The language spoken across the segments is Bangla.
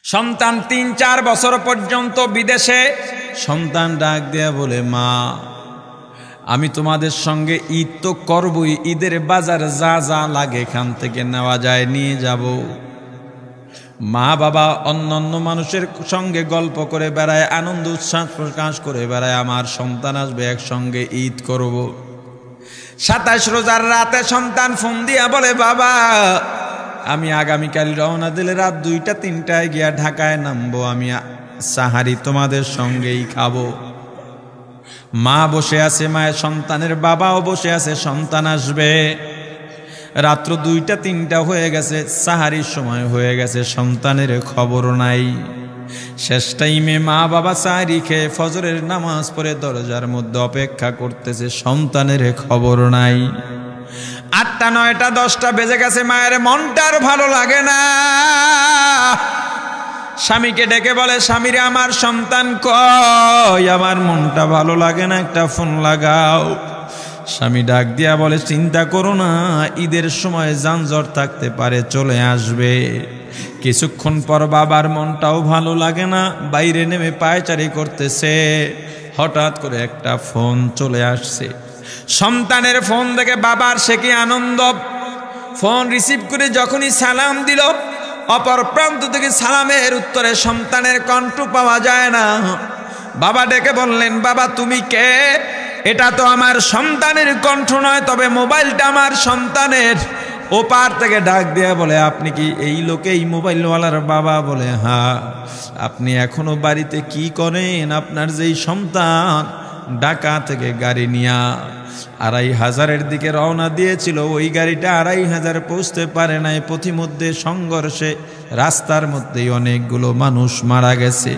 সন্তান ৩-৪ বছর পর্যন্ত বিদেশে। সন্তান ডাক দেয়া বলে, মা আমি তোমাদের সঙ্গে ঈদ তো করবই, ঈদের বাজার যা যা লাগে এখান থেকে নেওয়া যায় নিয়ে যাব। মা বাবা অন্যান্য মানুষের সঙ্গে গল্প করে বেড়ায়, আনন্দ উচ্ছ্বাস প্রকাশ করে বেড়ায়, আমার সন্তান আসবে একসঙ্গে ঈদ করব। ২৭ রোজার রাতে সন্তান ফোন দিয়া বলে, বাবা আমি আগামীকাল রওনা দিলে রাত ২টা-৩টায় গিয়া ঢাকায় নামবো, আমি সাহারি তোমাদের সঙ্গেই খাবো। মা বসে আছে, মায়ের সন্তানের বাবাও বসে আছে, সন্তান আসবে। রাত্র ২টা-৩টা হয়ে গেছে, সাহারির সময় হয়ে গেছে, সন্তানের খবর নাই। শেষ টাইমে মা বাবা সাহারি খেয়ে ফজরের নামাজ পড়ে দরজার মধ্যে অপেক্ষা করতেছে, সন্তানের খবর নাই। ৮টা, ৯টা, 10টা বেজে গেছে, মায়ের মনটার ভালো লাগে না। স্বামীকে ডেকে বলে, স্বামীরে আমার সন্তান কই, আমার মনটা ভালো লাগে না, একটা ফোন লাগাও। স্বামী ডাক দিয়া বলে, চিন্তা করো না, ঈদের সময় যানজট থাকতে পারে, চলে আসবে। কিছুক্ষণ পর বাবার মনটাও ভালো লাগে না, বাইরে নেমে পায়চারি করতেছে। হঠাৎ করে একটা ফোন চলে আসছে। সন্তানের ফোন দেখে বাবার সে কি আনন্দ। ফোন রিসিভ করে যখনই সালাম দিল, অপর প্রান্ত থেকে সালামের উত্তরে সন্তানের কণ্ঠ পাওয়া যায় না। বাবা ডেকে বললেন, বাবা তুমি কে? এটা তো আমার সন্তানের কণ্ঠ নয়, তবে মোবাইলটা আমার সন্তানের। ওপার থেকে ডাক দেয়া বলে, আপনি কি এই লোকে, এই মোবাইলওয়ালার বাবা? বলে, হ্যাঁ। আপনি এখনো বাড়িতে কি করেন? আপনার যেই সন্তান ঢাকা থেকে গাড়ি নিয়া ২৫০০-এর দিকে রওনা দিয়েছিল, ওই গাড়িটা ২৫০০ পৌঁছতে পারে নাই। পথিমধ্যে সংঘর্ষে রাস্তার মধ্যেই অনেকগুলো মানুষ মারা গেছে,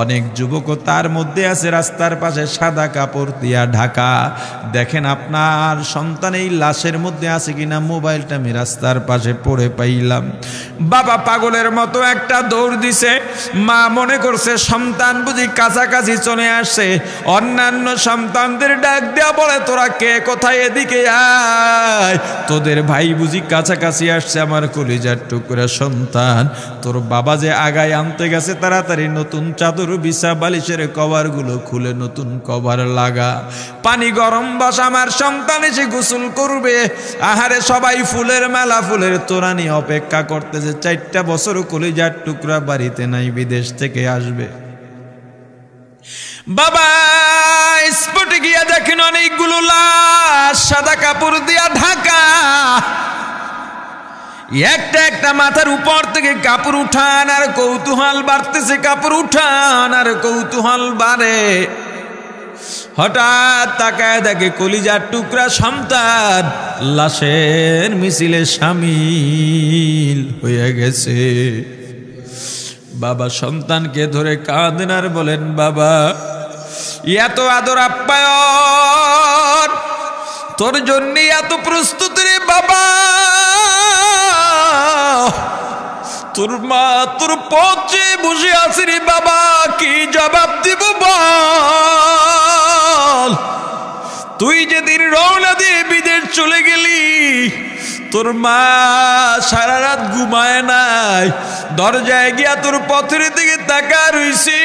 অনেক যুবকও তার মধ্যে আছে। রাস্তার পাশে সাদা কাপড় দিয়া ঢাকা। দেখেন আপনার সন্তান এই লাশের মধ্যে আছে কিনা। মোবাইলটা আমি রাস্তার পাশে পড়ে পাইলাম। বাবা পাগলের মতো একটা দৌড় দিছে। মা মনে করছে সন্তান বুঝি কাছাকাছি চলে আসছে। অন্যান্য সন্তানদের ডাক দেয়া বলে, তোরা কে, কোথায়, এদিকে আয়, তোদের ভাই বুঝি কাছাকাছি আসছে। আমার কলিজার টুকরা সন্তান, তোর বাবা যে আগায় আনতে গেছে, তাড়াতাড়ি নতুন চাদর বিছা, বালিশের কভারগুলো খুলে নতুন কভার লাগা, পানি গরম বস, আমার সন্তান এসে গোসল করবে। আহারে সবাই ফুলের মেলা, ফুলের তোড়া নিয়ে অপেক্ষা করতেছে। 4টা বছর কলিজার টুকরা বাড়িতে নাই, বিদেশ থেকে আসবে। বাবা স্পটে গিয়া দেখেন অনেকগুলো লাশ, সাদা কাপড় দিয়া ঢাকা। একটা একটা মাথার উপর থেকে কাপড় উঠান আর কৌতূহল বাড়তেছে, কাপড় উঠান আর কৌতূহল বাড়ে। হঠাৎ তাকায় দেখে কলিজার টুকরা সন্তান লাশের মিছিলে শামিল হয়ে গেছে। বাবা সন্তানকে ধরে কাঁদেন আর বলেন, বাবা এত আদর আপ্যায়ন, তোর জন্য এত প্রস্তুতি রে বাবা, তোর মা তোর পথে বসে আছে রে বাবা, কি জবাব দিব বল? তুই যেদিন রওনা দিয়ে বিদেশ চলে গেলি, তোর মা সারা রাত ঘুমায় নাই, দরজায় গিয়া তোর পথের দিকে তাকা রইছি।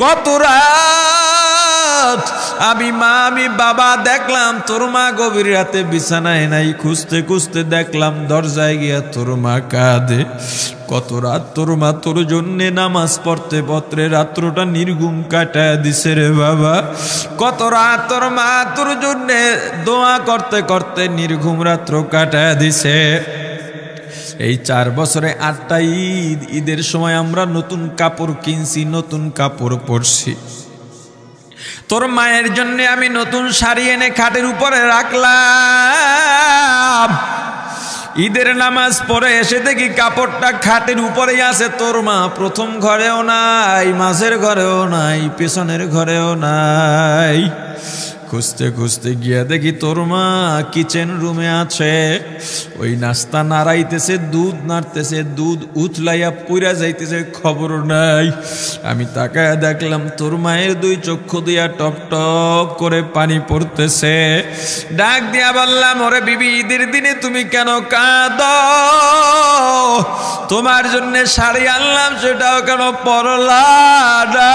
কত রাত আমি মা আমি বাবা দেখলাম, তোর মা গভীর রাতে বিছানায় নাই, খুঁজতে খুঁজতে দেখলাম দরজায় গিয়া তোর মা কাঁদে। কত রাত তোর মা তোর জন্যে নামাজ পড়তে পড়তে রাত্রটা নির্ঘুম কাটায় দিছে রে বাবা। কত রাত তোর মা তোর জন্যে দোয়া করতে করতে নির্ঘুম রাত্র কাটায় দিছে। এই 4 বছরে 8টা ঈদ, ঈদের সময় আমরা নতুন কাপড় কিনছি, নতুন কাপড় পরছি। তোর মায়ের জন্য আমি নতুন শাড়ি এনে খাটের উপরে রাখলাম। ঈদের নামাজ পড়ে এসে দেখি কাপড়টা খাটের উপরেই আছে, তোর মা প্রথম ঘরেও নাই, মাঝের ঘরেও নাই, পেছনের ঘরেও নাই। খুঁজতে খুঁজতে গিয়া দেখি তোর মা কিচেন রুমে আছে, ওই নাস্তা নাড়াইতেছে, দুধ নাড়তেছে, দুধ উথলাইয়া পুইরা যাইতেছে, খবর নাই। আমি তাকায় দেখলাম তোর মায়ের 2 চক্ষু দিয়া টপ টপ করে পানি পড়তেছে। ডাক দিয়া বললাম, ওরে বিবি ঈদের দিনে তুমি কেন কাঁদো? তোমার জন্য শাড়ি আনলাম, সেটাও কেন পরলা না?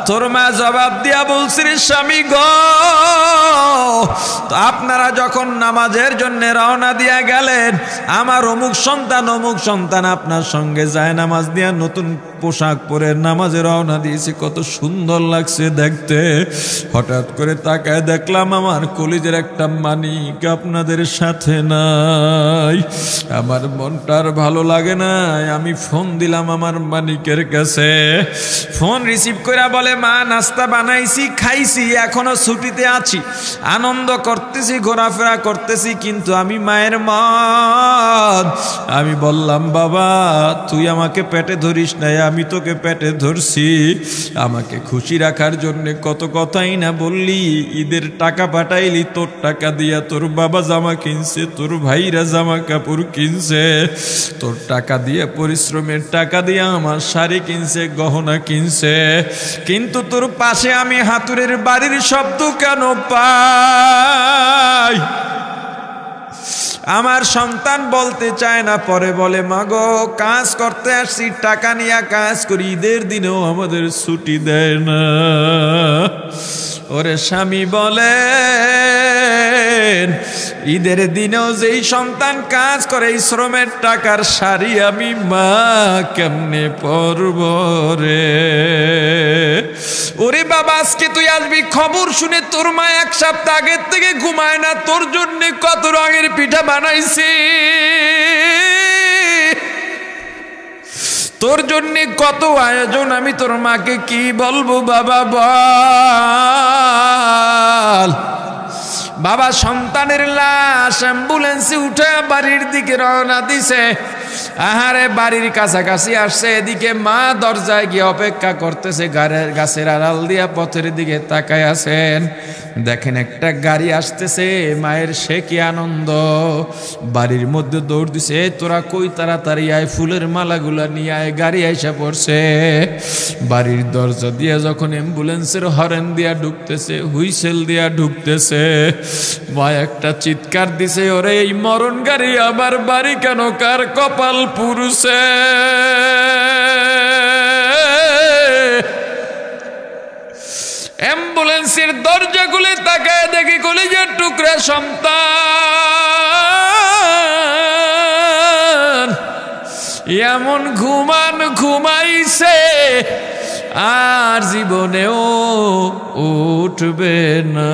তোর মা জবাব দিয়া বলছি, রে স্বামী গো, তো আপনারা যখন নামাজের জন্য রওনা দিয়া গেলেন, আমার অমুক সন্তান আপনার সঙ্গে যায় নামাজ দিয়া নতুন পোশাক পরে নামাজে রওনা দিয়েছে, কত সুন্দর লাগছে দেখতে। হঠাৎ করে তাকায় দেখলাম আমার কলিজের একটা মানিক আপনাদের সাথে নাই। আমার মনটার ভালো লাগে না, আমি ফোন দিলাম আমার মানিকের কাছে। ফোন রিসিভ করে বলে, মা নাস্তা বানাইছি, খাইছি, এখনো ছুটিতে আছি, আনন্দ করতেছি, ঘোরাফেরা করতেছি, কিন্তু আমি মায়ের মন। আমি বললাম, বাবা তুই আমাকে পেটে ধরিস নাই, আমি তোকে পেটে ধরছি। আমাকে খুশি রাখার জন্য কত কথাই না বললি, ঈদের টাকা পাঠাইলি, তোর টাকা দিয়া তোর বাবা জামা কিনছে, তোর ভাইরা জামা কাপড় কিনছে, তোর টাকা দিয়ে পরিশ্রমের টাকা দিয়ে আমার শাড়ি কিনছে, গহনা কিনছে, কিন্তু তোর পাশে আমি হাতুড়ের বাড়ির শব্দ কেন পাই? আমার সন্তান বলতে চায় না, পরে বলে, মাগো কাজ করতে আসছি, টাকা নিয়ে কাজ করি, ঈদের দিনেও আমাদের ছুটি দেয় না। ওরে স্বামী বলেন, ঈদের দিনেও যেই সন্তান কাজ করে, এই শ্রমের টাকার শাড়ি আমি মা কেমনে পরব রে? ওরে বাবা, আজকে তুই আসবি, খবর শুনে তোর মা এক সপ্তাহ আগের থেকে ঘুমায় না, তোর জন্য কত রঙের পিঠা বানাইছি, তোর জন্য কত আয়োজন, আমি তোর মাকে কি বলবো বাবা বল। বাবা সন্তানের লাশ অ্যাম্বুলেন্সে উঠে বাড়ির দিকে রওনা দিছে। আহারে বাড়ির কাছাকাছি আসছে, এদিকে মা দরজায় গিয়ে অপেক্ষা করতেছে, গাছের আড়াল দিয়া পথের দিকে তাকায় আছেন। দেখেন একটা গাড়ি আসতেছে, মায়ের সে কি আনন্দ, বাড়ির মধ্যে দৌড় দিছে, তোরা কই তাড়াতাড়ি আয়, ফুলের মালাগুলা নিয়ে আয়, গাড়ি আইসা পড়ছে। বাড়ির দরজা দিয়া যখন অ্যাম্বুলেন্সের হরেন দিয়া ঢুকতেছে, হুইসেল দিয়া ঢুকতেছে, মা একটা চিৎকার দিছে, ওরে এই মরণ গাড়ি আমার বাড়ি কেন, কার কপাল পুরুষে? অ্যাম্বুলেন্সের দরজা খুলে তাকায় দেখি কলিজার টুকরা সন্তান এমন ঘুমাইছে, আর জীবনেও উঠবে না।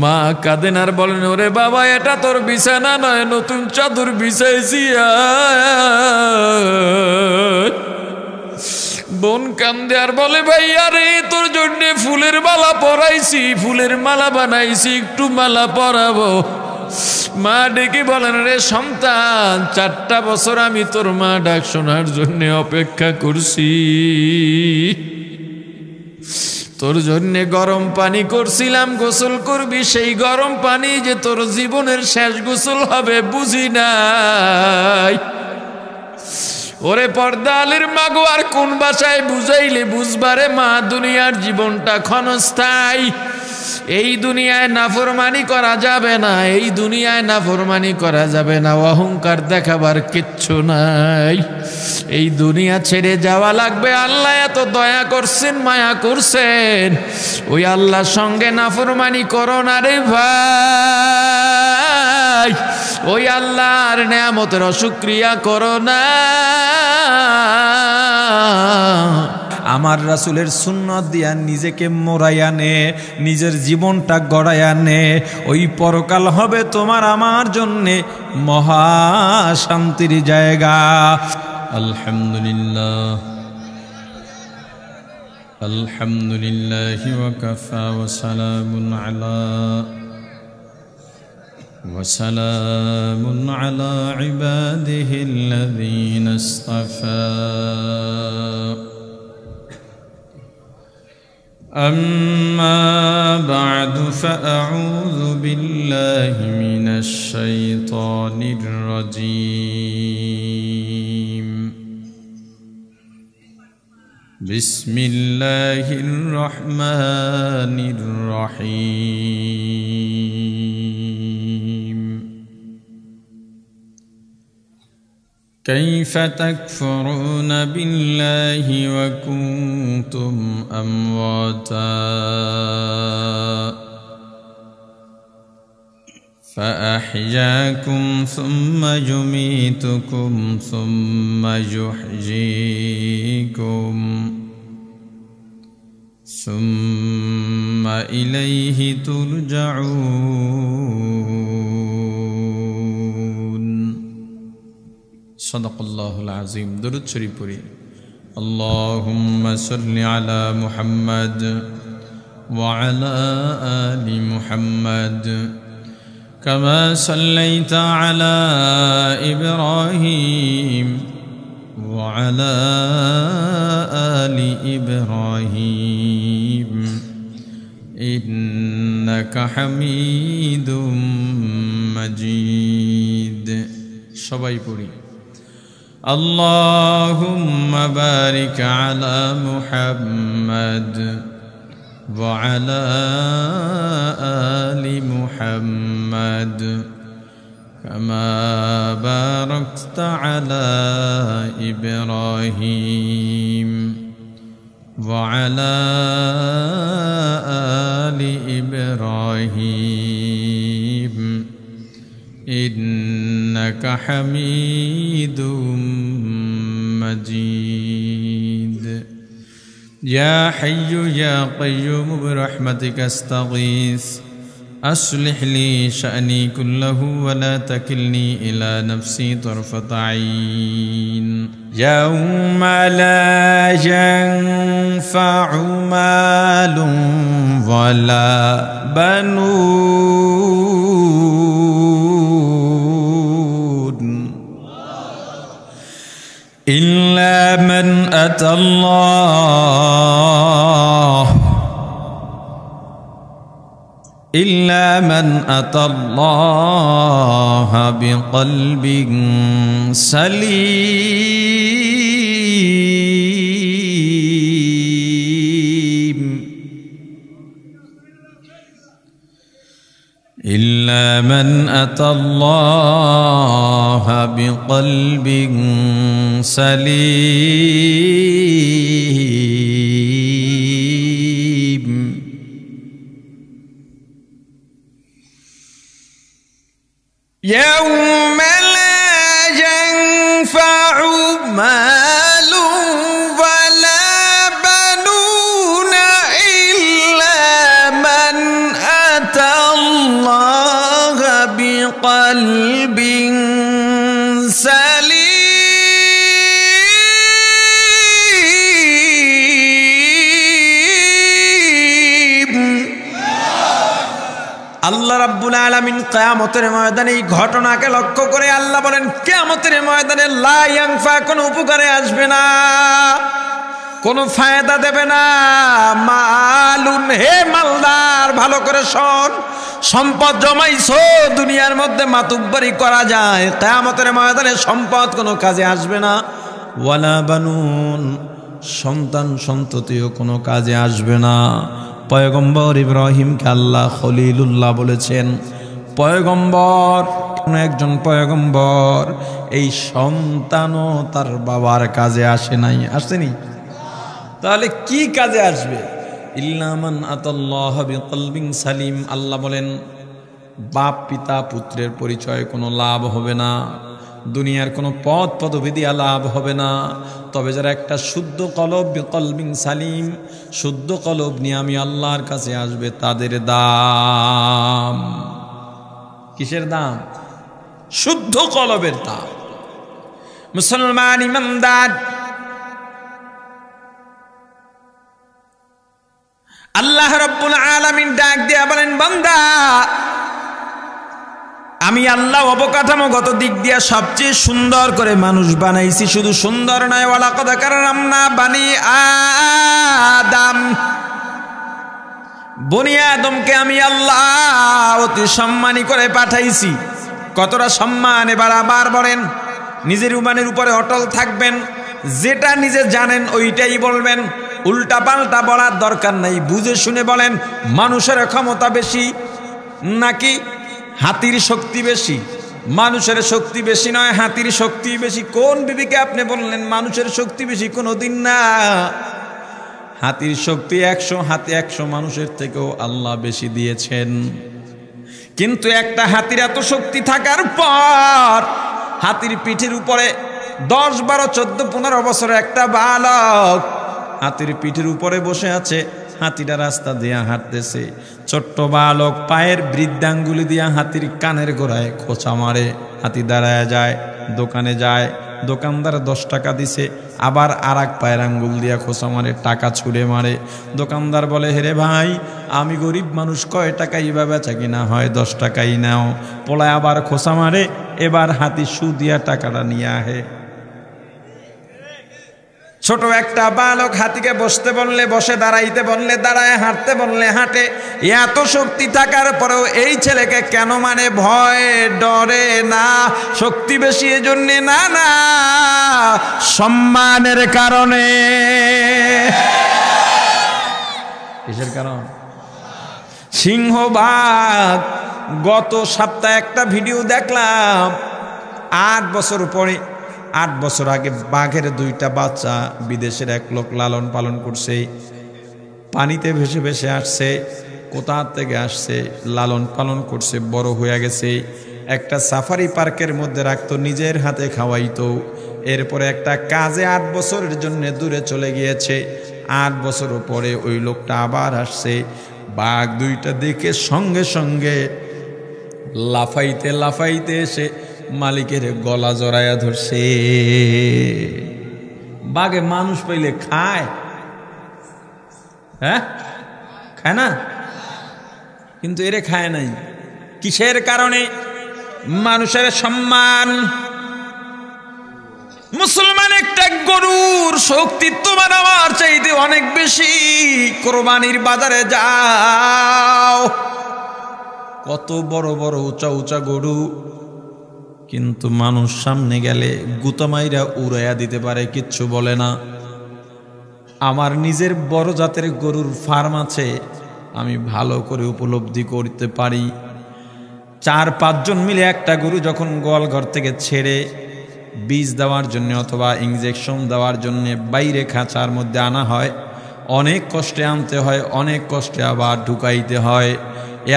মা কাঁদেন আর বলেন, ওরে বাবা এটা তোর বিছানা নয়, নতুন চাদর বিছাইছি। বোন কান্দে আর বলে, ভাই আরে তোর জন্য ফুলের মালা পরাইছি, ফুলের মালা বানাইছি, একটু মালা পরাবো। মা ডেকে বলেন, রে সন্তান, 4টা বছর আমি তোর মা ডাক শোনার জন্য অপেক্ষা করছি, তোর জন্য গরম পানি করছিলাম, গোসল করবি, সেই গরম পানি যে তোর জীবনের শেষ গোসল হবে বুঝি নাই। ওরে পর্দালের মাগো, আর কোন ভাষায় বুঝাইলে বুঝবারে মা, দুনিয়ার জীবনটা ক্ষণস্থায়ী, এই দুনিয়ায় নাফরমানি করা যাবে না, এই দুনিয়ায় নাফরমানি করা যাবে না, অহংকার দেখাবার কিচ্ছু নাই, এই দুনিয়া ছেড়ে যাওয়া লাগবে। আল্লাহ এত দয়া করছেন, মায়া করছেন, ওই আল্লাহর সঙ্গে নাফরমানি করো না রে ভাই, ওই আল্লাহর নেয়ামতের অশুকরিয়া করো না। আমার রাসূলের সুন্নত দিয়া নিজেকে মোড়াইয়া নে, নিজের জীবনটা গড়াইয়া নে, ওই পরকাল হবে তোমার আমার জন্যে মহা শান্তির জায়গা। আলহামদুলিল্লাহ, আলহামদুলিল্লাহ ওয়া কাফা ওয়া সালামুন আলা ইবাদিহিল্লাযীনা ইসতাফা। أما بعد فأعوذ بالله من الشيطان الرجيم. بسم الله الرحمن الرحيم. كيف تكفرون بالله وكنتم أمواتا فأحياكم ثم يميتكم ثم يحييكم ثم إليه ترجعون صدق الله العظيم درود شريف پڑھی اللهم صل على محمد وعلى آل محمد كما صليت على إبراهيم وعلى آل إبراهيم إنك حميد مجيد সবাই পড়ি اللهم بارك على محمد وعلى آل محمد كما باركت على إبراهيم وعلى آل إبراهيم إنك حميد مجيد يا حي يا قيوم برحمتك استغيث أصلح لي شأني كله ولا تكلني إلى نفسي طرفة عين يوم لا ينفع مال ولا بنون إلا من أتى الله بقلب سليم إلا من أتى الله بقلب سليم يوم لا ينفع مال ولا بنون إلا من أتى الله بقلب سليم আল্লাহ রাব্বুল আলামিন কিয়ামতের ময়দানে এই ঘটনাকে লক্ষ্য করে আল্লাহ বলেন কিয়ামতের ময়দানে লা ইয়ানফা কোনো উপকারে আসবে না, কোনো ফায়দা দেবে না। মালুন, হে মালদার ভালো করে শোন, সম্পদ জমাইছো দুনিয়ার মধ্যে মাতুব্বরি করা যায়, কিয়ামতের ময়দানে সম্পদ কোনো কাজে আসবে না। ওয়ালা বানুন, সন্তান সন্ততিও কোনো কাজে আসবে না। পয়গম্বর ইব্রাহিমকে আল্লাহ খলিলুল্লাহ বলেছেন। পয়গম্বর, কোন একজন পয়গম্বর এই সন্তানও তার বাবার কাজে আসে নাই, আসেনি। তাহলে কি কাজে আসবে? ইল্লা মান আতাল্লাহ বিকলবিন সালিম। আল্লাহ বলেন বাপ পিতা পুত্রের পরিচয় কোনো লাভ হবে না, দুনিয়ার কোনো পদ পদবি দিয়া লাভ হবে না। তবে যারা একটা শুদ্ধ কলব বিকলবিন সালিম, শুদ্ধ কলব নিয়ে আমি আল্লাহর কাছে আসবে, তাদের দাম, কিসের দাম? শুদ্ধ কলবের দাম। মুসলমান ইমানদার, আল্লাহ রাব্বুল আলামিন ডাক দিয়া বলেন বান্দা, আমি আল্লাহ অবকাঠামোগত দিক দিয়া সবচেয়ে সুন্দর করে মানুষ বানাইছি। শুধু সুন্দর নয়, ওয়ালাকাদ কাররামনা বানি আদম, বনি আদমকে আমি আল্লাহ অতি সম্মানী করে পাঠাইছি। কতটা সম্মান এবার আবার বলেন। নিজের ইমানের উপরে অটল থাকবেন, যেটা নিজে জানেন ওইটাই বলবেন, উল্টা পাল্টা বলার দরকার নাই। বুঝে শুনে বলেন মানুষের ক্ষমতা বেশি নাকি হাতির শক্তি বেশি? মানুষের শক্তি বেশি নয়, হাতির শক্তি বেশি। কোন বিবিকে আপনি বললেন মানুষের শক্তি বেশি? কোনোদিন না। হাতির শক্তি 100, হাতি 100 মানুষের থেকেও আল্লাহ বেশি দিয়েছেন। কিন্তু একটা হাতির এত শক্তি থাকার পর হাতির পিঠের উপরে 10, 12, 14, 15 বছরের একটা বালক হাতির পিঠের উপরে বসে আছে। হাতিটা রাস্তা দিয়ে হাঁটতেছে, ছোট্ট বালক পায়ের বৃদ্ধাঙ্গুলি দিয়া হাতির কানের গোড়ায় খোঁচা মারে। হাতি দাঁড়ায় যায়, দোকানে যায়, দোকানদার 10 টাকা দিছে, আবার আর এক পায়ের আঙ্গুল দিয়া খোঁচা মারে, টাকা ছুঁড়ে মারে। দোকানদার বলে, হেরে ভাই, আমি গরিব মানুষ, কয় টাকা এইভাবে বেচা কিনা হয়? 10 টাকাই নাও। পোলায় আবার খোঁচা মারে, এবার হাতি সু দিয়া টাকাটা নিয়ে আহে। ছোট একটা বালক হাতিকে বসতে বললে বসে, দাঁড়াইতে বললে দাঁড়ায়, হাঁটতে বললে হাঁটে। এত শক্তি থাকার পরেও এই ছেলেকে কেন মানে? ভয় ডরে না, শক্তি বেশি এজন্য না, না সম্মানের কারণে। কিসের কারণ? সিংহবাগ। গত সপ্তাহে একটা ভিডিও দেখলাম, 8 বছর পরে, 8 বছর আগে বাঘের 2টা বাচ্চা বিদেশের এক লোক লালন পালন করছে। পানিতে ভেসে ভেসে আসছে, কোথা থেকে আসছে, লালন পালন করছে, বড় হয়ে গেছে। একটা সাফারি পার্কের মধ্যে রাখতো, নিজের হাতে খাওয়াইতো। এরপরে একটা কাজে 8 বছরের জন্য দূরে চলে গিয়েছে। 8 বছর পরে ওই লোকটা আবার আসছে। বাঘ 2টা দেখে সঙ্গে সঙ্গে লাফাইতে লাফাইতে এসে মালিকের গলা জড়াইয়া ধরছে। বাঘে মানুষ পাইলে খায়? হ্যাঁ, খায় না। কিন্তু এরে খায় নাই। কিসের কারণে? মানুষের সম্মান। মুসলমান একটা গরুর শক্তি তোমার আমার চাইতে অনেক বেশি। কোরবানির বাজারে যাও, কত বড় বড় উঁচা উঁচা গরু, কিন্তু মানুষ সামনে গেলে গুতামাইরা উড়াইয়া দিতে পারে, কিচ্ছু বলে না। আমার নিজের বড় জাতের গরুর ফার্ম আছে, আমি ভালো করে উপলব্ধি করতে পারি। 4-5 জন মিলে একটা গরু যখন গোয়ালঘর থেকে ছেড়ে বীজ দেওয়ার জন্য অথবা ইনজেকশন দেওয়ার জন্য বাইরে খাঁচার মধ্যে আনা হয়, অনেক কষ্টে আনতে হয়, অনেক কষ্টে আবার ঢুকাইতে হয়।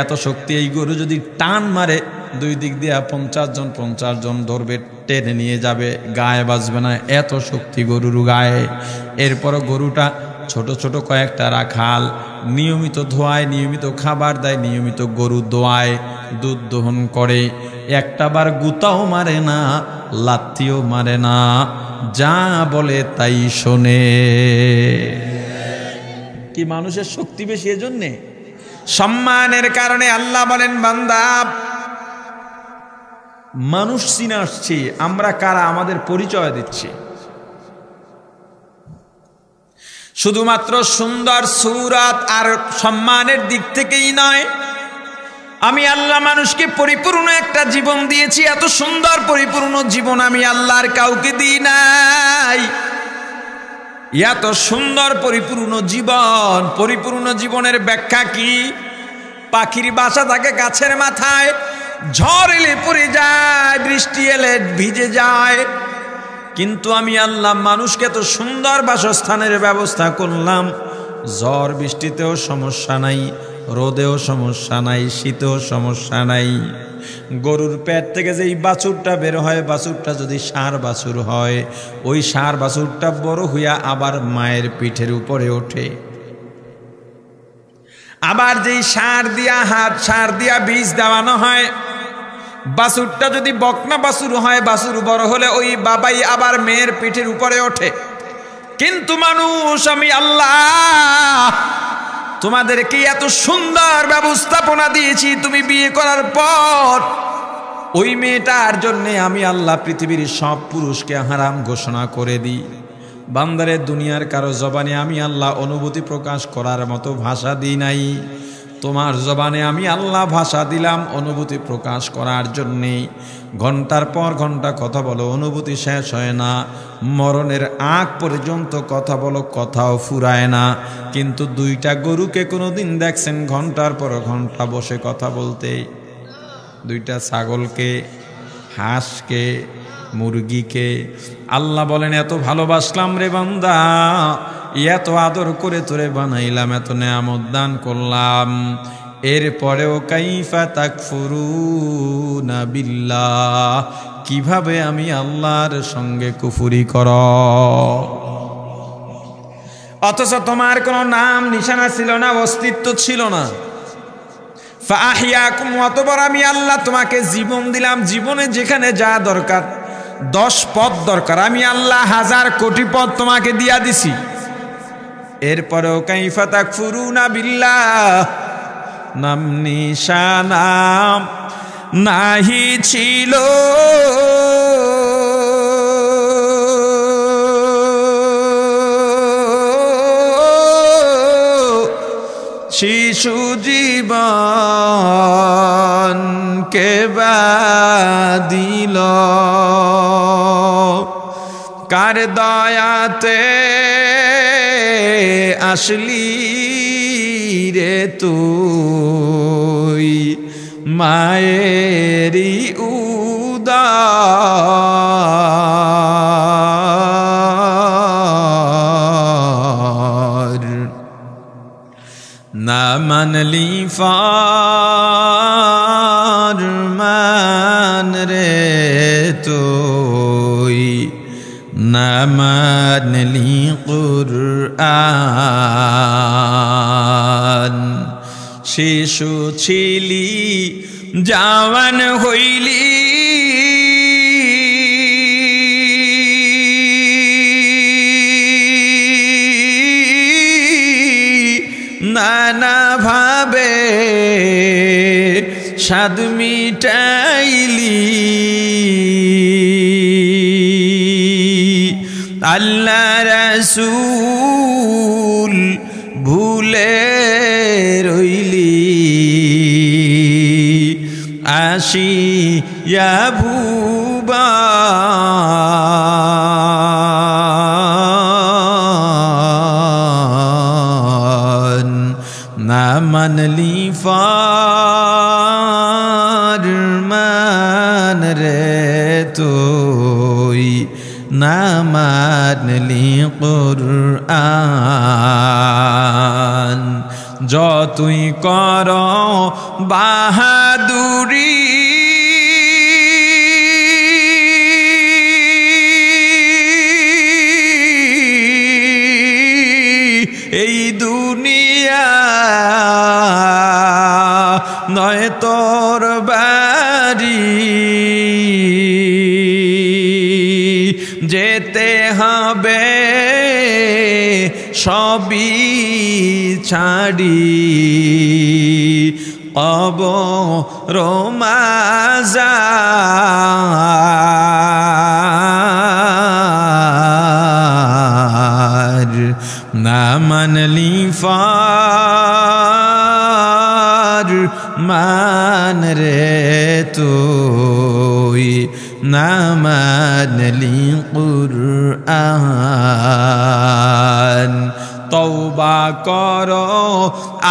এত শক্তি এই গরু যদি টান মারে, 2 দিক দিয়ে 50 জন ধরবে, টেনে নিয়ে যাবে, গায়ে বাজবে না, এত শক্তি গরুর গায়ে। এরপর গরুটা ছোট ছোট কয়েকটা রাখাল নিয়মিত ধোয়ায়, নিয়মিত খাবার দেয়, নিয়মিত গরু দোয়ায়, দুধ দহন করে। একটাবার গুতাও মারে না, লাত্তিও মারে না, যা বলে তাই শোনে। কি মানুষের শক্তি বেশি এজন্যে? সম্মানের কারণে। আল্লাহ বলেন, বান্দা মানুষ চিনে আসছি, আমরা কারা আমাদের পরিচয় দিচ্ছি। শুধুমাত্র সুন্দর সূরত আর সম্মানের দিক থেকেই নয়, আমি আল্লাহ মানুষকে পরিপূর্ণ একটা জীবন দিয়েছি। এত সুন্দর পরিপূর্ণ জীবন আমি আল্লাহর কাউকে দিই নাই। এত সুন্দর পরিপূর্ণ জীবন, পরিপূর্ণ জীবনের ব্যাখ্যা কি? পাখির বাসা থাকে গাছের মাথায়, ঝড় এলে পড়ে যায়, বৃষ্টি এলে ভিজে যায়। কিন্তু আমি আল্লাহ মানুষকে তো সুন্দর বাসস্থানের ব্যবস্থা করলাম। ঝড় বৃষ্টিতেও সমস্যা নাই, রোদেও সমস্যা নাই, শীতেও সমস্যা নাই। গরুর পেট থেকে যেই বাছুরটা বের হয়, বাছুরটা যদি ষাঁড় বাছুর হয়, ওই ষাঁড় বাছুরটা বড় হইয়া আবার মায়ের পিঠের উপরে ওঠে। আবার যেই ষাঁড় দিয়া বীজ দেওয়ানো হয়, বাছুরটা যদি বকনা বাছুর হয়, বাছুর বড় হলে ওই বাবাই আবার মেয়ের পিঠের উপরে ওঠে। কিন্তু মানুষ, আমি আল্লাহ তোমাদেরকে এত সুন্দর ব্যবস্থাপনা দিয়েছি, তুমি বিয়ে করার পর ওই মেয়েটার জন্যে আমি আল্লাহ পৃথিবীর সব পুরুষকে হারাম ঘোষণা করে দিই। বান্দারে, দুনিয়ার কারো জবানে আমি আল্লাহ অনুভূতি প্রকাশ করার মতো ভাষা দিই নাই। তোমার জবানে আমি আল্লাহ ভাষা দিলাম অনুভূতি প্রকাশ করার জন্যে। ঘন্টার পর ঘন্টা কথা বলো, অনুভূতি শেষ হয় না। মরণের আগ পর্যন্ত কথা বলো, কথাও ফুরায় না। কিন্তু 2টা গরুকে কোনোদিন দেখছেন ঘন্টার পর ঘন্টা বসে কথা বলতে? 2টা ছাগলকে হাঁসকে, মুরগিকে। আল্লাহ বলেন এত ভালোবাসলাম রে বান্দা, এত আদর করে তোরে বানাইলাম, এত নেয়ামত দান করলাম, এরপরেও কাইফা তাকফুরুনা বিল্লাহ, কিভাবে আমি আল্লাহর সঙ্গে কুফরি কর। অথচ তোমার কোনো নাম নিশানা ছিল না, অস্তিত্ব ছিল না। ফাহিয়াকুম, অতঃপর আমি আল্লাহ তোমাকে জীবন দিলাম। জীবনে যেখানে যা দরকার, 10 পদ দরকার, আমি আল্লাহ 1000 কোটি পদ তোমাকে দিয়া দিছি। এরপরেও কাইফা তাকফুরুনা বিল্লাহ, নাম নিশানা নাহি ছিল, শিশু জীবন কে বাদিল, কার দয়াতে আসলি রে তুই, মায়েরি উদার, না মানলি ফরমান রে তুই, না মানলি কুরআন। শিশু ছিলি জওয়ান হইলি, নানা ভাবে স্বাদ মিটাইলি, আল্লাহ রাসূল ভুলে রইলি, আসিয়া ভুবন, না মানলি ফরমান রে তুই, না মানলি কুরআন। যতই কর বাহাদুরি, এই দুনিয়া নয় তোর বাড়ি, যেতে হবে সবই ছাড়ি, কবর মাজার, না মানলি ফরমান রে তুই, না মানলি কুরআন। তওবা করো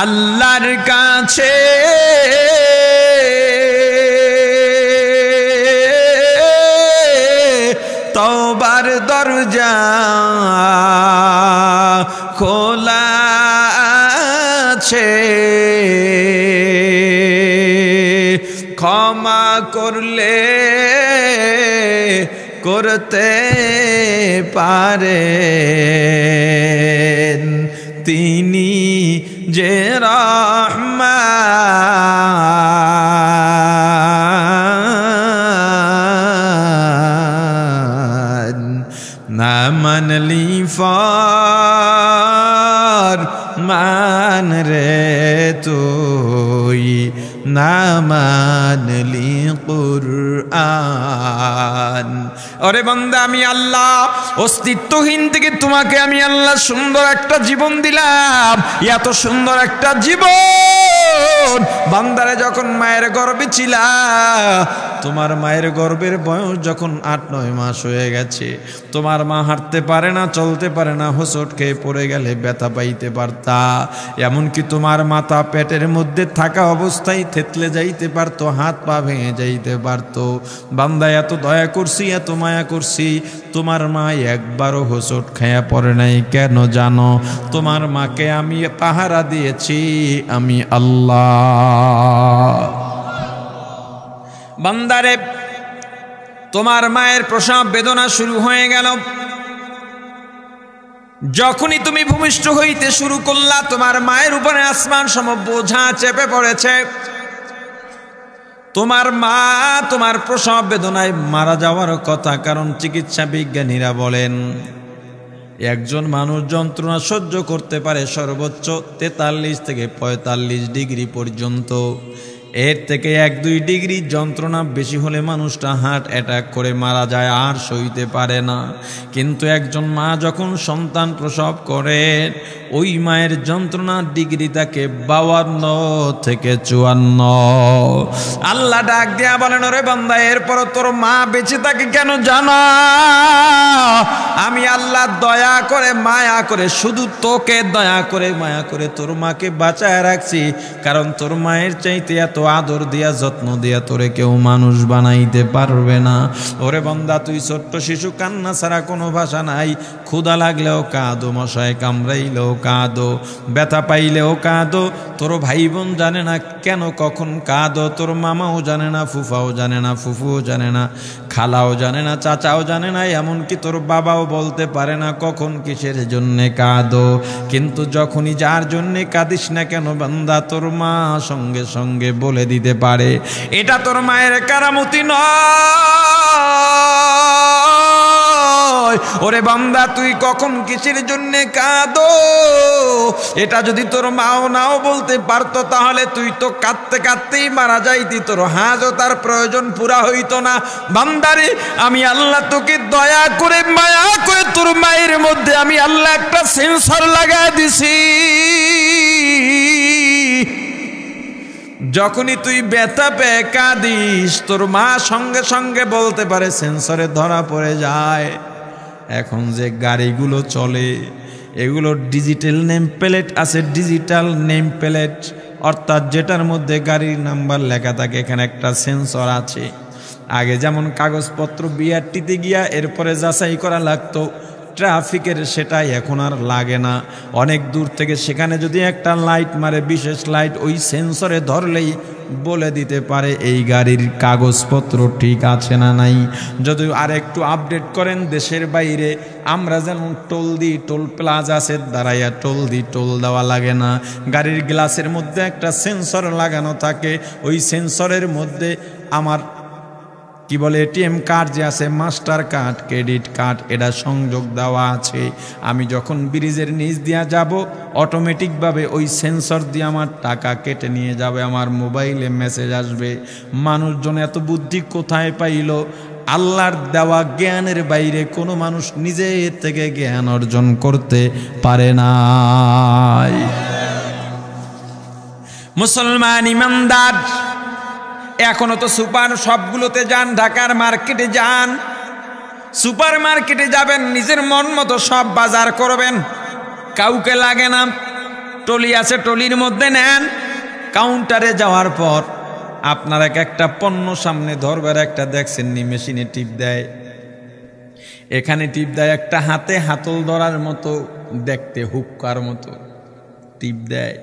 আল্লাহর কাছে, তওবার দরজা খোলা আছে, ক্ষমা করলে করতে পারেন তিনি যে রহমান, না মানলি ফরমান রে তুই, না মানলি কুরআন। আরে বান্দা, আমি আল্লাহ অস্তিত্বহীন থেকে তোমাকে আমি আল্লাহ সুন্দর একটা জীবন দিলাম। এত সুন্দর একটা জীবন বান্দারে যখন মায়ের গর্ভে ছিলা, তোমার মায়ের গর্ভের বয়স যখন 8-9 মাস হয়ে গেছে, তোমার মা হাঁটতে পারে না, চলতে পারে না, হোঁচট খেয়ে পড়ে গেলে ব্যথা পাইতে পারতা। এমনকি তোমার মাথা পেটের মধ্যে থাকা অবস্থায় থেতলে যাইতে পারতো, হাত পা ভেঙে যাইতে পারতো। বান্দা এত দয়া করছি, এত মায়া করছি, তোমার মা একবারও হোঁচট খায়া পড়ে নাই। কেন জানো? তোমার মাকে আমি পাহারা দিয়েছি, আমি আল্লাহ। বান্দারে, তোমার মায়ের প্রসব বেদনা শুরু হয়ে গেল। যখনই তুমি ভূমিষ্ঠ হইতে শুরু করলা, তোমার মায়ের উপরে আসমান সম বোঝা চেপে পড়েছে। তোমার মা তোমার প্রসব বেদনায় মারা যাওয়ার কথা, কারণ চিকিৎসা বিজ্ঞানীরা বলেন একজন মানুষ যন্ত্রণা সহ্য করতে পারে সর্বোচ্চ 43 থেকে 45 ডিগ্রি পর্যন্ত। এর থেকে 1-2 ডিগ্রি যন্ত্রণা বেশি হলে মানুষটা হার্ট অ্যাটাক করে মারা যায়, আর সইতে পারে না। কিন্তু একজন মা যখন সন্তান প্রসব করে, ওই মায়ের যন্ত্রণার ডিগ্রি থাকে 52 থেকে 54। আল্লাহ ডাক দিয়া বলেন, ওরে বান্দা, এরপর তোর মা বেঁচে থাকে কেন জানা? আমি আল্লাহ দয়া করে মায়া করে, শুধু তোকে দয়া করে মায়া করে তোর মাকে বাঁচায় রাখছি, কারণ তোর মায়ের চাইতে এত আদর দিয়া যত্ন দিয়া তোরে কেউ মানুষ বানাইতে পারবে না। ওরে বান্দা, তুই ছোট্ট শিশু, কান্না ছাড়া কোনো ভাষা নাই। ক্ষুধা লাগলেও কাঁদো, মশায় কামড়াইলেও কাঁদো, ব্যথা পাইলেও কাঁদো। তোর ভাই বোন জানে না কেন কখন কাঁদো, তোর মামাও জানে না, ফুফাও জানে না, ফুফুও জানে না, খালাও জানে না, চাচাও জানে না, এমনকি তোর বাবাও বলতে পারে না কখন কিসের জন্যে কাঁদো। কিন্তু যখনই যার জন্যে কাঁদিস না কেন বান্দা, তোর মা সঙ্গে সঙ্গে বলে দিতে পারে। এটা তোর মায়ের কারামতি নয়। ওরে বান্দা, তুই কখন কিসের জন্যে কাঁদো, এটা যদি তোর মাও নাও বলতে পারতো, তাহলে তুই তো কাঁদতে কাঁদতেই মারা যাইতি, তোর হাজতার প্রয়োজন পুরা হইতো না। বান্দারে, আমি আল্লাহ তোকে দয়া করে মায়া করে তোর মায়ের মধ্যে আমি আল্লাহ একটা সেন্সর লাগাই দিছি। যখনই তুই ব্যথা পেয়ে কাঁদিস, তোর মা সঙ্গে সঙ্গে বলতে পারে, সেন্সরে ধরা পড়ে যায়। এখন যে গাড়িগুলো চলে, এগুলো ডিজিটাল নেম প্লেট আছে, ডিজিটাল নেম প্লেট, অর্থাৎ যেটার মধ্যে গাড়ির নাম্বার লেখা থাকে, এখানে একটা সেন্সর আছে। আগে যেমন কাগজপত্র বিআরটিতে গিয়া এরপরে যাচাই করা লাগতো ট্রাফিকের, সেটাই এখন আর লাগে না। অনেক দূর থেকে সেখানে যদি একটা লাইট মারে, বিশেষ লাইট, ওই সেন্সরে ধরলেই বলে দিতে পারে এই গাড়ির কাগজপত্র ঠিক আছে না নাই। যদি আর একটু আপডেট করেন দেশের বাইরে, আমরা যেমন টোল দিই, টোল প্লাজা আছে, দাঁড়াইয়া টোল দিই, টোল দেওয়া লাগে না। গাড়ির গ্লাসের মধ্যে একটা সেন্সর লাগানো থাকে, ওই সেন্সরের মধ্যে আমার কি বলে এটিএম কার্ড যে আছে, মাস্টার কার্ড, ক্রেডিট কার্ড, এটা সংযোগ দেওয়া আছে। আমি যখন ব্রিজের নিচ দিয়া যাব, অটোমেটিকভাবে ওই সেন্সর দিয়ে আমার টাকা কেটে নিয়ে যাবে, আমার মোবাইলে মেসেজ আসবে। মানুষজন এত বুদ্ধি কোথায় পাইল? আল্লাহর দেওয়া জ্ঞানের বাইরে কোনো মানুষ নিজে থেকে জ্ঞান অর্জন করতে পারে না। মুসলমান ইমানদার, এখনো তো সুপার সবগুলোতে যান, ঢাকার মার্কেটে যান, সুপার মার্কেটে যাবেন, নিজের মন মতো সব বাজার করবেন, কাউকে লাগে না। টলি আছে, টলির মধ্যে নেন। কাউন্টারে যাওয়ার পর আপনার একটা পণ্য সামনে ধরবার, একটা দেখছেন নি মেশিনে টিপ দেয়, এখানে টিপ দেয়, একটা হাতে হাতল ধরার মতো দেখতে, হুক্কার মতো টিপ দেয়।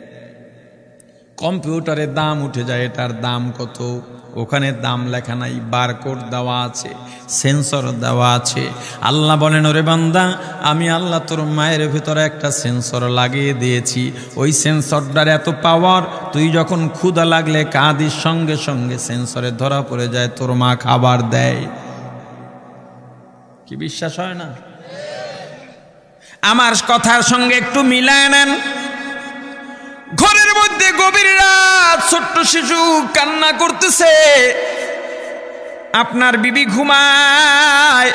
কম্পিউটারে দাম উঠে যায়, এটার দাম কত, ওখানে দাম লেখা নাই, বারকোড দেওয়া আছে, সেন্সর দেওয়া আছে। আল্লাহ বলেন, ওরে বান্দা, আমি আল্লাহ তোর মায়ের ভিতরে একটা সেন্সর লাগিয়ে দিয়েছি। ওই সেন্সরটার এত পাওয়ার, তুই যখন ক্ষুধা লাগলে কাঁদিস, সঙ্গে সঙ্গে সেন্সরে ধরা পড়ে যায়, তোর মা খাবার দেয়। কি বিশ্বাস হয় না? আমার কথার সঙ্গে একটু মিলায় নেন। ঘরের মধ্যে গভীর রাত, ছোট্ট শিশু কান্না করতেছে, আপনার বিবি ঘুমায়,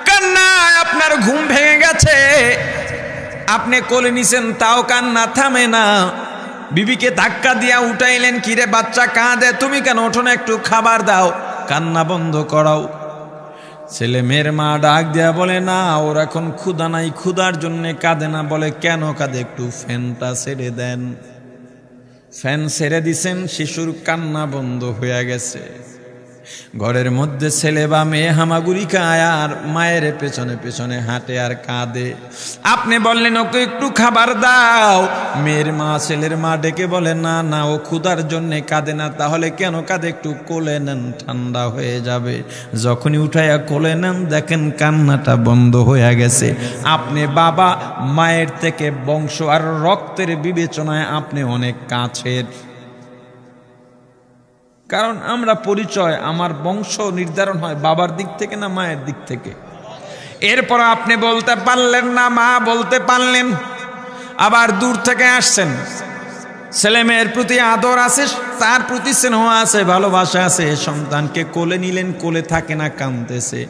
কান্নায় আপনার ঘুম ভেঙে গেছে, আপনি কোলে নিছেন, তাও কান্না থামে না। বিবিকে ধাক্কা দিয়া উঠাইলেন, কিরে বাচ্চা কাঁদে, তুমি কেন ওঠো না, একটু খাবার দাও, কান্না বন্ধ করাও। ছেলে মেয়ের মা ডাক দেয়া বলে, না, ওর এখন ক্ষুধা নাই, ক্ষুধার জন্যে কাঁদে না। বলে, কেন কাঁদে? একটু ফ্যানটা ছেড়ে দেন। ফ্যান ছেড়ে দিছেন, শিশুর কান্না বন্ধ হয়ে গেছে। ঘরের মধ্যে ছেলে বা মেয়ে হামাগুড়ি খায় আর মায়ের পেছনে পেছনে হাঁটে আর কাঁদে। আপনি বললেন ওকে একটু খাবার দাও, মেয়ের মা ছেলের মা ডেকে বলে না না, ও ক্ষুধার জন্যে কাঁদে না। তাহলে কেন কাঁদে? একটু কোলে নেন, ঠান্ডা হয়ে যাবে। যখনই উঠাইয়া কোলে নেন দেখেন কান্নাটা বন্ধ হয়ে গেছে। আপনি বাবা মায়ের থেকে বংশ আর রক্তের বিবেচনায় আপনি অনেক কাছের। কারণ আমরা পরিচয়, আমার বংশ নির্ধারণ হয় বাবার দিক থেকে না মায়ের দিক থেকে। এরপর আপনি বলতে পারলেন না, মা বলতে পারলেন, আবার দূর থেকে আসছেন, ছেলে মেয়ের প্রতি আদর আছে, তার প্রতি স্নেহ আছে, ভালোবাসা আছে, সন্তানকে কোলে নিলেন, কোলে থাকে না, কাঁদতেছে।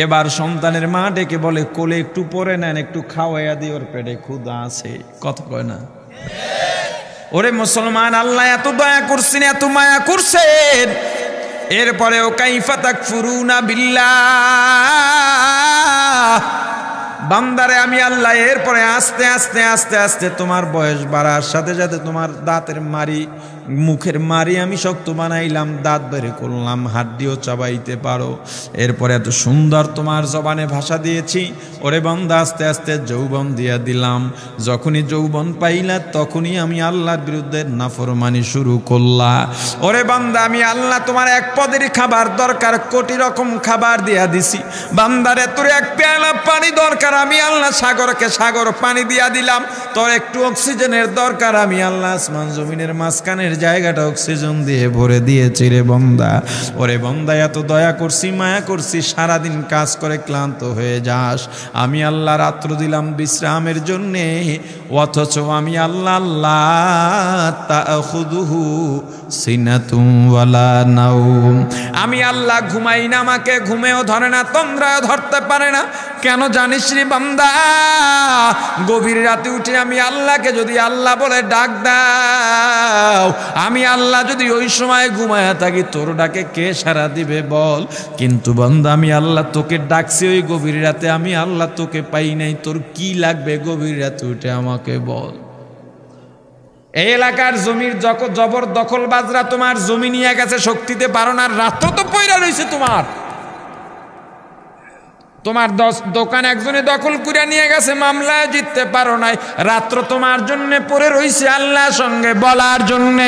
এবার সন্তানের মা ডেকে বলে কোলে একটু পরে নেন, একটু খাওয়াইয়া দিয়ে, ওর পেটে ক্ষুধা আছে। কথা কয় না? ওরে মুসলমান, আল্লাহ এত দয়া করছেন, এত মায়া করছেন, এরপরেও কাইফা তাকফুরুনা বিল্লাহ। বান্দারে আমি আল্লাহ এরপরে আস্তে আস্তে আস্তে আস্তে তোমার বয়স বাড়ার সাথে সাথে তোমার দাঁতের মারি, মুখের মারি আমি শক্ত বানাইলাম, দাঁত বের করলাম, হাড্ডিও চাবাইতে পারো। এরপরে এত সুন্দর তোমার জবানে ভাষা দিয়েছি। ওরে বান্দা আস্তে আস্তে যৌবন দিয়া দিলাম। যখনই যৌবন পাইলা তখনই আমি আল্লাহর বিরুদ্ধে নাফরমানি শুরু করলা। ওরে বান্দা আমি আল্লাহ তোমার এক পদের খাবার দরকার, কোটি রকম খাবার দিয়া দিছি। বান্দারে তোর এক পেয়ালা পানি দরকার, আমি আল্লাহ সাগরকে সাগর পানি দিয়া দিলাম। তোর একটু অক্সিজেনের দরকার, আমি আল্লাহ আসমান জমিনের মাঝখানের জায়গাটা অক্সিজেন দিয়ে ভরে দিয়েছি রে বন্দা। ওরে বন্দা এত দয়া করছি, মায়া করছি, সারাদিন কাজ করে ক্লান্ত হয়ে যাস, আমি আল্লাহ রাত্র দিলাম বিশ্রামের জন্যে, অথচ আমি আল্লাহ লা তাখুযুহু সিনাতুন ওয়ালা নাওম, আমি আল্লাহ ঘুমাই না, আমাকে ঘুমেও ধরে না, তন্দ্রাও ধরতে পারে না। কেন জানিস রে বান্দা? গভীর রাতে উঠে আমি আল্লাহকে যদি আল্লাহ বলে ডাক দাও, আমি আল্লাহ যদি ওই সময় ঘুমায়া থাকি, তোর ডাকে কে সাড়া দিবে বল? কিন্তু বান্দা আমি আল্লাহ তোকে ডাকছি ওই গভীর রাতে, আমি আল্লাহ তোকে পাই নাই, তোর কি লাগবে গভীর রাতে উঠে আমাকে বল। এই এলাকার জমির জবর দখল বাজরা তোমার জমি নিয়ে গেছে, শক্তিতে পারো না, রাত্র তো পয়রা রয়েছে তোমার, তোমার দোকান একজনে দখল করে নিয়ে গেছে, মামলায় জিততে পারো নাই, রাত্র তোমার জন্য পড়ে রইছে আল্লাহর সঙ্গে বলার জন্যে,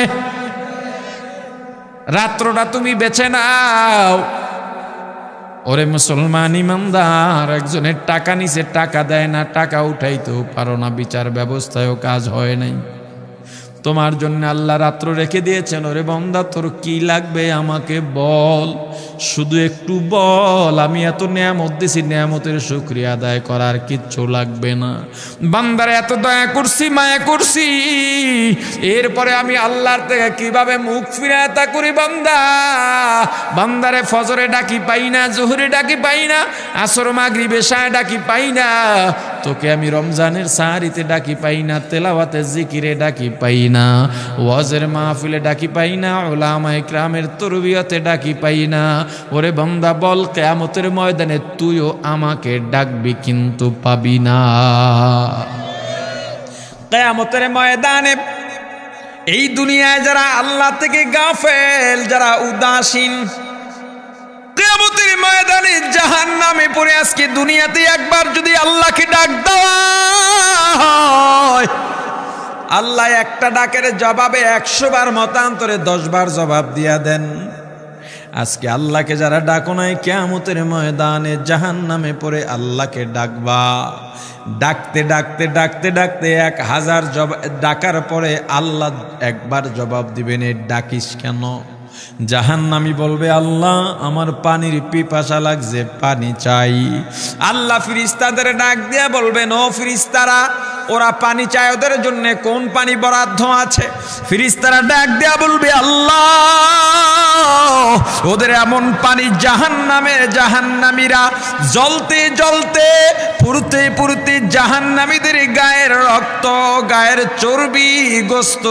রাত্রটা তুমি বেছে নাও। ওরে মুসলমান ইমানদার, একজনের টাকা নিছে, টাকা দেয় না, টাকা উঠাইতেও পারো না, বিচার ব্যবস্থায়ও কাজ হয় নাই, তোমার জন্য আল্লাহ রাত্র রেখে দিয়েছেন। ওরে বান্দা তোর কি লাগবে আমাকে বল, শুধু একটু বল, আমি এত নিয়ামত দিছি, নিয়ামতের শুকরিয়া আদায় করার কিচ্ছু লাগবে না। বান্দারে এত দয়া করছি, মায়া করছি, এরপরে আমি আল্লাহর থেকে কিভাবে মুখ ফিরাতা করি বান্দা? বান্দারে ফজরে ডাকি পাই না, জোহরে ডাকি পাই না, আসর মাগরিব এশায় ডাকি পাই না, তোকে আমি রমজানের সাহারিতে ডাকি পাই না, তেলাওয়াতে জিকিরে ডাকি পাই না, ওয়াজের মাহফিলে ডাকি পাই না, উলামা ইকরামের তরবিয়তে ডাকি পাই না। ওরে বান্দা বল, কিয়ামতের ময়দানে তুইও আমাকে ডাকবি কিন্তু পাবি না। কিয়ামতের ময়দানে এই দুনিয়ায় যারা আল্লাহ থেকে গাফেল, যারা উদাসীন, কিয়ামতের ময়দানে জাহান্নামে পড়ে আজকে দুনিয়াতে একবার যদি আল্লাহকে ডাক দেওয়া হয়, আল্লাহ একটা ডাকের জবাবে 100 বার মতান্তরে 10 বার জবাব দিয়া দেন। আজকে আল্লাহকে যারা ডাকো নাই, কিয়ামতের ময়দানে জাহান্নামে পড়ে আল্লাহকে ডাকবা। ডাকতে ডাকতে ডাকতে ডাকতে 1000 ডাকার পরে আল্লাহ একবার জবাব দিবেন, এ ডাকিস কেন? জাহান্নামী বলবে, আল্লাহ আমার পানির পিপাসা লাগছে, পানি চাই। আল্লাহ ফিরিস্তাদের ডাক দিয়া বলবেন, ও ফিরিস্তারা, ওরা পানি চায়, ওদের জন্য কোন পানি বরাদ্দ আছে? ফিরিস্তারা ডাক দিয়া বলবে, আল্লাহ ওদের এমন পানি জাহান্নামীরা জ্বলতে জ্বলতে পুড়তে পুড়তে জাহান্নামীদের গায়ের রক্ত, গায়ের চর্বি, গোস্ত,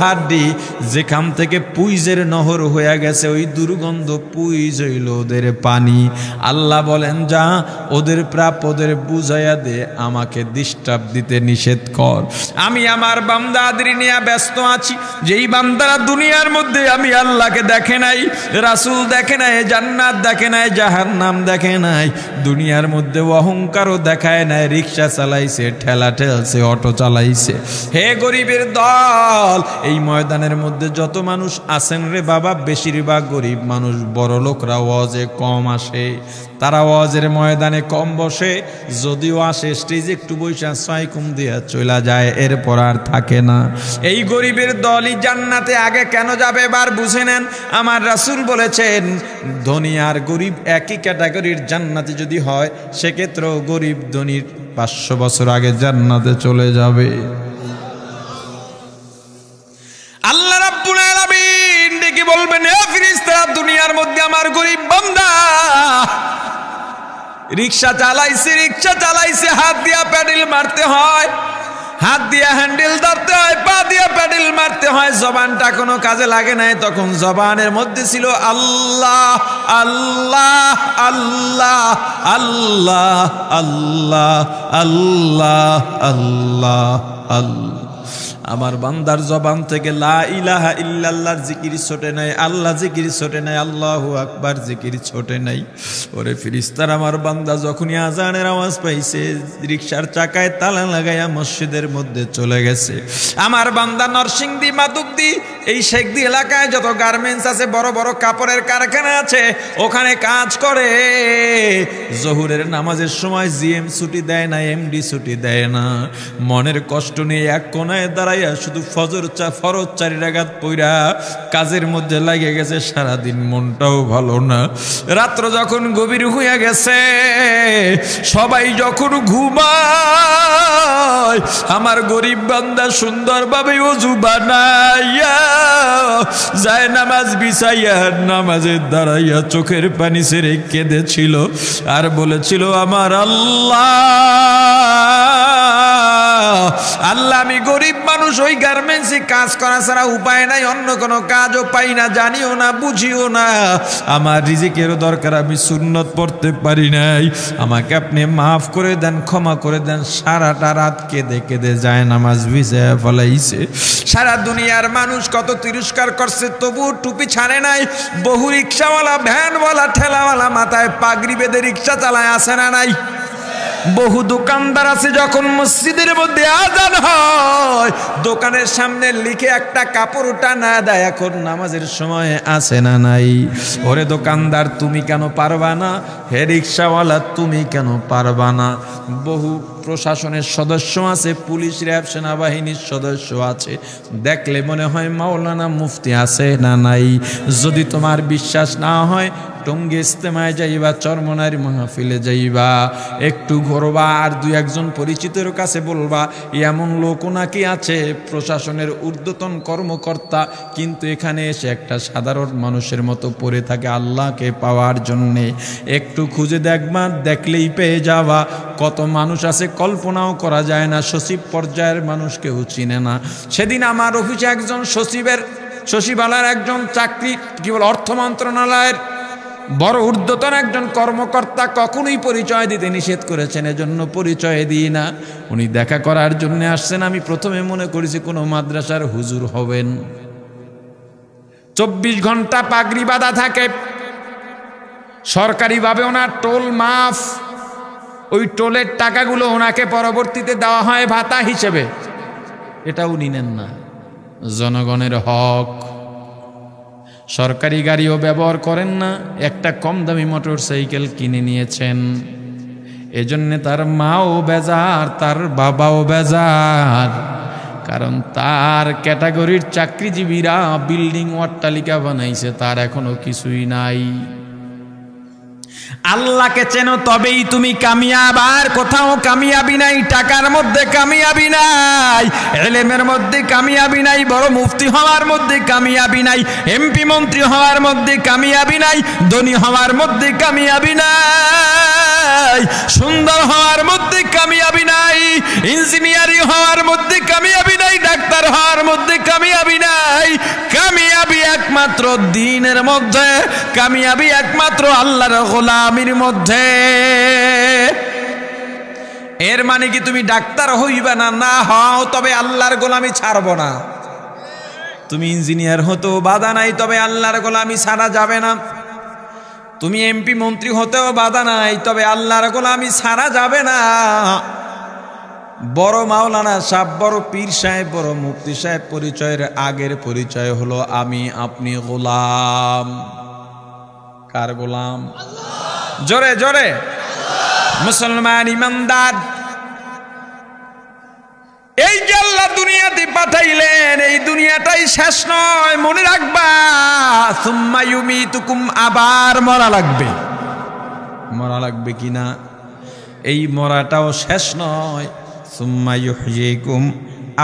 হাড্ডি যেখান থেকে পুইজের নহর হয়ে গেছে, ওই দুর্গন্ধ পুইজ হইল ওদের পানি। আল্লাহ বলেন, যা ওদের প্রাপ্য ওদের বুঝাইয়া দে, আমাকে ডিস্টার্ব দিতে নিষেধ নিষেধ কর। আমি আমার বান্দাদের নিয়ে ব্যস্ত আছি, যেই বান্দারা দুনিয়ার মধ্যে আমি আল্লাহকে দেখে নাই, রাসূল দেখে নাই, জান্নাত দেখে নাই, জাহান্নাম দেখে নাই, দুনিয়ার মধ্যে অহংকারও দেখায় নাই, রিক্সা চালাইছে, ঠেলা ঠেলছে, অটো চালাইছে। হে গরিবের দল, এই ময়দানের মধ্যে যত মানুষ আছেন রে বাবা, বেশিরভাগ গরিব মানুষ। বড় লোকরা ওয়াজে কম আসে, তারা ওয়াজের ময়দানে কম বসে, যদিও আসে স্টেজে একটু বৈশা সাইকুম দিয়া চলে যায়, এরপর আর থাকে না। এই গরিবের দলই জান্নাতে আগে কেন যাবে এবার বুঝে নেন। আমার রাসূল বলেছেন, ধনী আর গরিব একই ক্যাটাগরির জান্নাতে যদি হয়, সেক্ষেত্রেও গরিব ধনীর 500 বছর আগে জান্নাতে চলে যাবে। আল্লাহ রাব্বুল আলামিন ডেকে বলবেন, হে ফেরেশতারা, দুনিয়ার মধ্যে আমার গরিব বান্দা রিক্সা চালাইছে, হাত দিয়া প্যাডেল মারতে হয়, হাত দিয়া হ্যান্ডেল ধরতে হয়, পা দিয়া প্যাডেল মারতে হয়, জবানটা কোনো কাজে লাগে নাই। তখন জবানের মধ্যে ছিল আল্লাহ আল্লাহ আল্লাহ আল্লাহ আল্লাহ আল্লাহ আল্লাহ আল্লাহ। আমার বান্দার জবান থেকে লা ইলাহা ইল্লাল্লাহর জিকির ছোটে নাই, আল্লাহ জিকির ছোটে নাই, আল্লাহু আকবার জিকির ছোটে নাই। ওরে ফেরেশতারা, আমার বান্দা যখনই আজানের আওয়াজ পাইছে, রিকশার চাকায় তালা লাগাইয়া মসজিদের মধ্যে চলে গেছে। আমার বান্দা নরসিংদী, মাদুকদি, এই শেখদি এলাকায় যত গার্মেন্টস আছে, বড় বড় কাপড়ের কারখানা আছে, ওখানে কাজ করে। জোহরের নামাজের সময় জিএম ছুটি দেয় না, এমডি ছুটি দেয় না। মনের কষ্ট নিয়ে এক কোনায় দাঁড়াইয়া শুধু ফরজ 4 রাকাত পড়া কাজের মধ্যে লাগে গেছে, সারাদিন মনটাও ভালো না। রাত্র যখন গভীর হইয়া গেছে, সবাই যখন ঘুমায়, আমার গরিব বান্দা সুন্দরভাবে ওযু বানাইয়া যায় নামাজ বিছাইয়া নামাজের দাঁড়াইয়া চোখের পানি ছেড়ে কেঁদেছিল আর বলেছিল, আমার আল্লাহ আল্লাহ, আমি গরিব মানুষ, ওই গার্মেন্টসে কাজ করা ছাড়া উপায় নাই, অন্য কোনো কাজও পাই না, জানিও না, বুঝিও না, আমার রিজিকেরও দরকার, আমি সুন্নত পড়তে পারি নাই, আমাকে আপনি মাফ করে দেন, ক্ষমা করে দেন। সারাটা রাত কেঁদে কেঁদে যায় নামাজ ভিজায়া ফলাইছে। সারা দুনিয়ার মানুষ কত তিরস্কার করছে, তবু টুপি ছাড়ে নাই। বহু রিক্সাওয়ালা, ভ্যানওয়ালা, ঠেলাওয়ালা মাথায় পাগড়ি বেঁধে রিক্সা চালায়, আসে না নাই? বহু দোকানদার আছে, যখন মসজিদের মধ্যে আজান হয়, দোকানের সামনে লিখে একটা কাপড় টানা দেয়, এখন নামাজের সময় আসে না নাই? ওরে দোকানদার, তুমি কেন পারবা না? হে রিক্সাওয়ালা, তুমি কেন পারবা না? বহু প্রশাসনের সদস্য আছে, পুলিশ, র্যাব, সেনাবাহিনীর সদস্য আছে, দেখলে মনে হয় মাওলানা, মুফতি আছে না নাই? যদি তোমার বিশ্বাস না হয়, টঙ্গী ইজতেমায় যাইবা, চরমনার মাহফিলে যাইবা, একটু ঘুরবা, আর 2-1 পরিচিতের কাছে বলবা, এমন লোক নাকি আছে প্রশাসনের ঊর্ধ্বতন কর্মকর্তা, কিন্তু এখানে এসে একটা সাধারণ মানুষের মতো পড়ে থাকে আল্লাহকে পাওয়ার জন্যে। একটু খুঁজে দেখবা, দেখলেই পেয়ে যাবা। কত মানুষ আছে কল্পনাও করা যায় না, সচিব পর্যায়ের মানুষ কেউ চিনে না। সেদিন আমার অফিসে একজন সচিবালয়ের একজন চাকরি, কি বল, অর্থ মন্ত্রণালয়ের বড় ঊর্ধ্বতন একজন কর্মকর্তা কখনোই পরিচয় দিতে নিষেধ করেছেন, এজন্য পরিচয় দিই না। উনি দেখা করার জন্য আসছেন। আমি প্রথমে মনে করেছি কোনো মাদ্রাসার হুজুর হবেন। 24 ঘন্টা পাগড়ি বাঁধা থাকে, সরকারিভাবে ওনার টোল মাফ, ওই টোলের টাকাগুলো ওনাকে পরবর্তীতে দেওয়া হয় ভাতা হিসেবে, এটা উনি নেন না। জনগণের হক। সরকারি গাড়িও ব্যবহার করেন না, একটা কম দামি মোটর সাইকেল কিনে নিয়েছেন, এজন্য তার মাও বেজার, তার বাবাও বেজার, কারণ তার ক্যাটাগরির চাকরিজীবীরা বিল্ডিং অট্টালিকা বানাইছে, তার এখনো কিছুই নাই। আল্লাহকে চেনো, তবেই তুমি কামিয়াব। আর কোথাও কামিয়াবি নাই। টাকার মধ্যে কামিয়াবি নাই, ইলমের মধ্যে কামিয়াবি নাই, বড় মুফতি হওয়ার মধ্যে কামিয়াবি নাই, এমপি মন্ত্রী হওয়ার মধ্যে কামিয়াবি নাই, ধনী হওয়ার মধ্যে কামিয়াবি নাই, সুন্দর হওয়ার মধ্যে কামিয়াবি নাই, ইঞ্জিনিয়ারিং হওয়ার মধ্যে কামিয়াবি নাই, ডাক্তার হওয়ার মধ্যে কামিয়াবি নাই। কামিয়াবি একমাত্র দ্বীনের মধ্যে, কামিয়াবি একমাত্র আল্লাহর গোলামির মধ্যে। এর মানে কি তুমি ডাক্তার হইবা না? না হও, তবে আল্লাহর গোলামি ছাড়ব না। তুমি ইঞ্জিনিয়ার হতেও বাধা নাই, তবে আল্লাহর গোলামি ছাড়া যাবে না। তুমি এমপি মন্ত্রী হতেও বাধা নাই, তবে আল্লাহর গোলামি ছাড়া যাবে না। বড় মাওলানা সাহেব, বড় পীর সাহেব, বড় মুফতি সাহেব পরিচয়ের আগের পরিচয় হলো আমি আপনি গোলাম। কার গোলাম? জোরে জোরে মুসলমান ইমানদার। এই যে আল্লাহ দুনিয়াতে পাঠাইলেন, এই দুনিয়াটাই শেষ নয়, মনে রাখবা। সুম্মা ইউমিতুকুম, আবার মরা লাগবে। মরা লাগবে কিনা? এই মরাটাও শেষ নয়। সুম্মা ইউহয়িকুম,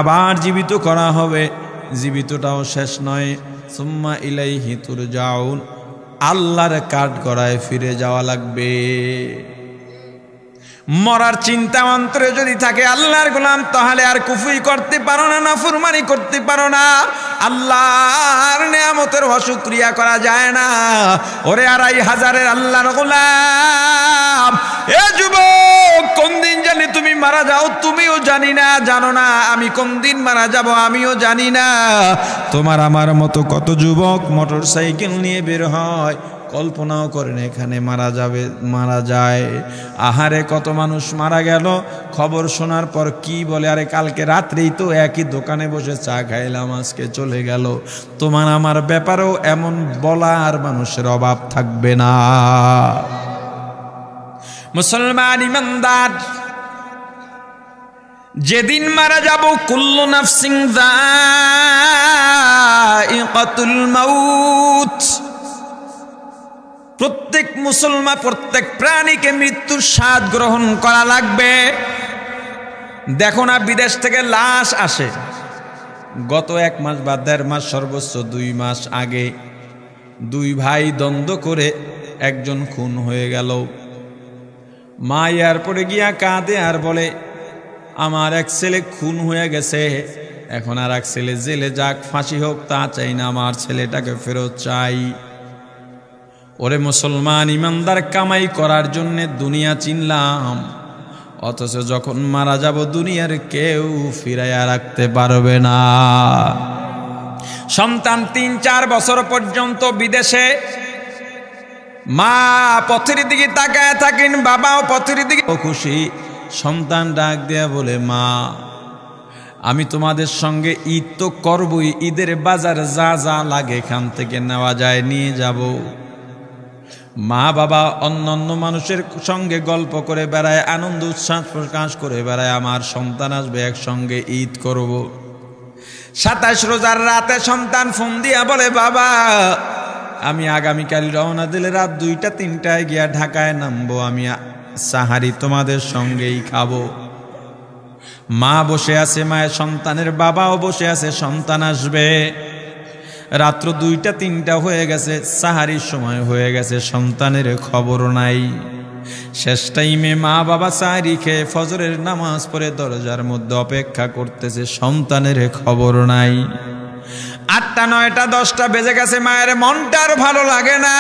আবার জীবিত করা হবে, জীবিতটাও শেষ নয়। সুম্মা ইলাইহি তুরজাউন, আল্লাহর কাঠগড়ায় ফিরে যাওয়া লাগবে। মরার চিন্তা অন্তরে যদি থাকে আল্লাহর গোলাম, তাহলে আর কুফরি করতে পারো না, নাফরমানি করতে পারো না। আল্লাহর নিয়ামতের অশুকরিয়া করা যায় না। ওরে 2500 আল্লাহর গোলাম, এ যুবক, কোন দিন জানি তুমি মারা যাও তুমিও জানি না, জানো না। আমি কোন দিন মারা যাব আমিও জানি না। তোমার আমার মতো কত যুবক মোটর সাইকেল নিয়ে বের হয়, কল্পনাও করেন এখানে মারা যাবে, মারা যায়। আহারে কত মানুষ মারা গেল, খবর শোনার পর কি বলে, আরে কালকে রাত্রেই তো একই দোকানে বসে চা খাইলাম, আজকে চলে গেল। তোমার আমার ব্যাপারেও এমন বলার মানুষের অভাব থাকবে না। মুসলমান ইমানদার, যেদিন মারা যাব, কুল্লু নাফসিন যায়িকাতুল মাউত, প্রত্যেক মুসলমান, প্রত্যেক প্রাণীকে মৃত্যুর স্বাদ গ্রহণ করা লাগবে। দেখো না, বিদেশ থেকে লাশ আসে, গত 1 মাস বা 1.5 মাস, সর্বোচ্চ 2 মাস আগে 2 ভাই দ্বন্দ্ব করে একজন খুন হয়ে গেল। মা এয়ারপোর্টে গিয়া কাঁদে আর বলে, আমার এক ছেলে খুন হয়ে গেছে, এখন আর এক ছেলে জেলে যাক, ফাঁসি হোক, তা চাই না, আমার ছেলেটাকে ফেরত চাই। ওরে মুসলমান ইমানদার, কামাই করার জন্য দুনিয়া চিনলাম, অথচ যখন মারা যাব দুনিয়ার কেউ ফিরাইয়া রাখতে পারবে না। সন্তান 3-4 বছর পর্যন্ত বিদেশে, মা পথের দিকে তাকায় থাকেন, বাবাও পথের দিকে খুশি। সন্তান ডাক দেয়া বলে, মা আমি তোমাদের সঙ্গে ঈদ তো করবই, ঈদের বাজার যা যা লাগে এখান থেকে নেওয়া যায় নিয়ে যাব। মা বাবা অন্যান্য মানুষের সঙ্গে গল্প করে বেড়ায়, আনন্দ উচ্ছ্বাস প্রকাশ করে বেড়ায়, আমার সন্তান আসবে, একসঙ্গে ঈদ করব। 27 রোজার রাতে সন্তান ফোন দিয়া বলে, বাবা আমি আগামীকাল রওনা দিলে রাত 2টা-3টায় গিয়া ঢাকায় নামবো, আমি সাহারি তোমাদের সঙ্গেই খাবো। মা বসে আছে, মায়ের সন্তানের বাবাও বসে আছে, সন্তান আসবে। রাত্র 2টা-3টা হয়ে গেছে, সাহারির সময় হয়ে গেছে, সন্তানের খবর নাই। শেষ টাইমে মা বাবা সাহারি খেয়ে ফজরের নামাজ পড়ে দরজার মধ্যে অপেক্ষা করতেছে, সন্তানের খবর নাই। 8টা, 9টা, 10টা বেজে গেছে, মায়ের মনটার ভালো লাগে না।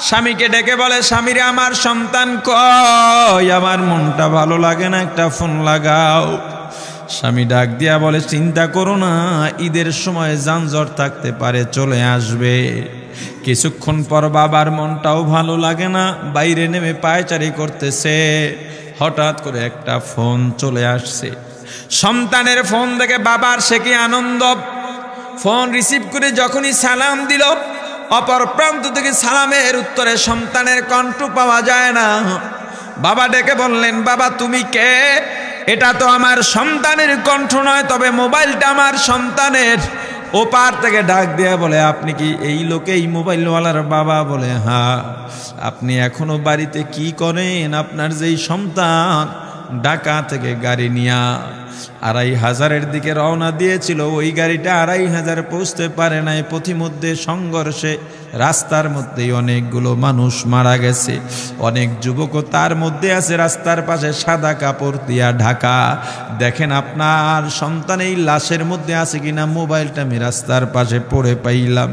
স্বামীকে ডেকে বলে, স্বামীরে আমার সন্তান কই, আমার মনটা ভালো লাগে না, একটা ফোন লাগাও। স্বামী ডাক দিয়া বলে, চিন্তা করো না, ঈদের সময় যানজট থাকতে পারে, চলে আসবে। কিছুক্ষণ পর বাবার মনটাও ভালো লাগে না, বাইরে নেমে পায়চারি করতেছে, হঠাৎ করে একটা ফোন চলে আসছে। সন্তানের ফোন দেখে বাবার সে কি আনন্দ। ফোন রিসিভ করে যখনই সালাম দিল, অপর প্রান্ত থেকে সালামের উত্তরে সন্তানের কণ্ঠ পাওয়া যায় না। বাবা ডেকে বললেন, বাবা তুমি কে? এটা তো আমার সন্তানের কণ্ঠ নয়, তবে মোবাইলটা আমার সন্তানের। ওপার থেকে ডাক দেয়া বলে, আপনি কি এই লোকে, এই মোবাইলওয়ালার বাবা? বলে, হ্যাঁ। আপনি এখনো বাড়িতে কি করেন? আপনার যেই সন্তান ঢাকা থেকে গাড়ি নিয়া 2500-এর দিকে রওনা দিয়েছিল, ওই গাড়িটা 2500 পৌঁছতে পারে নাই, পথিমধ্যে সংঘর্ষে রাস্তার মধ্যে অনেকগুলো মানুষ মারা গেছে, অনেক যুবকও তার মধ্যে আছে রাস্তার পাশে সাদা কাপড় দিয়া ঢাকা। দেখেন আপনার সন্তান এই লাশের মধ্যে আছে কিনা। মোবাইলটা আমি রাস্তার পাশে পড়ে পাইলাম।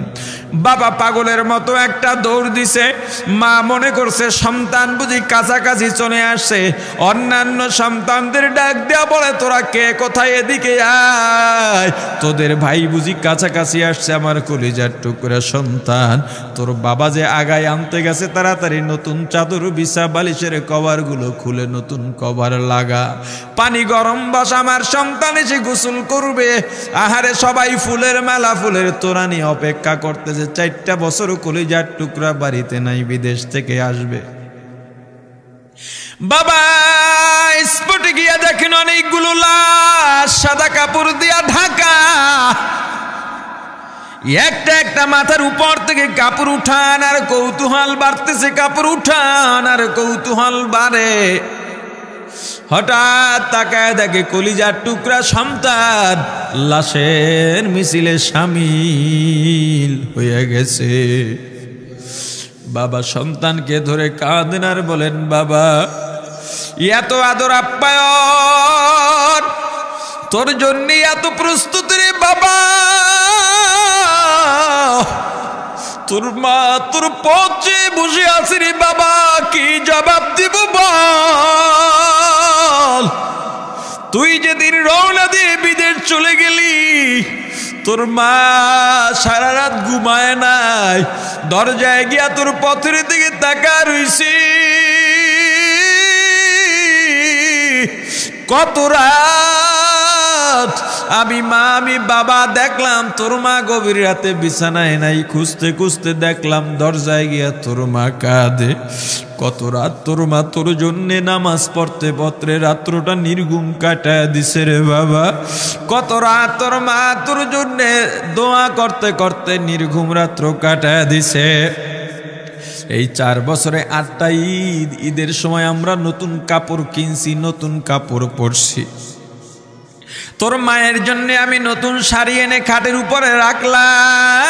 বাবা পাগলের মতো একটা দৌড় দিছে। মা মনে করছে সন্তান বুঝি কাছাকাছি চলে আসছে, অন্যান্য সন্তানদের ডাক দেয়া বলে, তোরা কে কোথায়, এদিকে আয়, তোদের ভাই বুঝি কাছাকাছি আসছে। আমার কলিজার টুকরা সন্তান, তোর বাবা যে আগায় আনতে গেছে, তাড়াতাড়ি নতুন চাদর বিছা, বালিশের কভারগুলো খুলে নতুন কভার লাগা, পানি গরম বসা, আমার সন্তান এসে গোসল করবে। আহারে সবাই ফুলের মালা, ফুলের তোড়া নিয়ে অপেক্ষা করতেছে। 4টা বছর কলিজার টুকরা বাড়িতে নাই, বিদেশ থেকে আসবে। বাবা স্পটে গিয়া দেখেন অনেকগুলো লাশ সাদা কাপড় দিয়া ঢাকা। একটা একটা মাথার উপর থেকে কাপড় উঠান আর কৌতূহল বাড়তেছে, কাপড় উঠান আর কৌতূহল বাড়ে। হঠাৎ তাকায় দেখে কলিজার টুকরা সন্তান লাশের মিছিলে শামিল হয়ে গেছে। বাবা সন্তানকে ধরে কাঁদেন আর বলেন, বাবা এত আদর আপ্যায়ন তোর জন্য, এত প্রস্তুতি রে বাবা, তোর মা তোর পথে বসে আছে রে বাবা, কি জবাব দিব বল? তুই যেদিন রওনা দিয়ে বিদেশ চলে গেলি, তোর মা সারা রাত ঘুমায় নাই, দরজায় গিয়া তোর পথের দিকে তাকা রইছি। কত রাত আমি মা আমি বাবা দেখলাম তোর মা গভীর রাতে বিছানায় নাই, খুঁজতে খুঁজতে দেখলাম দরজায় গিয়া তোর মা কাঁদে। কত রাত তোর মা তোর জন্যে নামাজ পড়তে পড়তে রাত্রটা নির্ঘুম কাটায় দিছে রে বাবা। কত রাত তোর মা তোর জন্যে দোয়া করতে করতে নির্ঘুম রাত্র কাটায় দিছে। এই 4 বছরে 8টা ঈদ, ঈদের সময় আমরা নতুন কাপড় কিনছি, নতুন কাপড় পরছি। তোর মায়ের জন্য আমি নতুন শাড়ি এনে খাটের উপরে রাখলাম।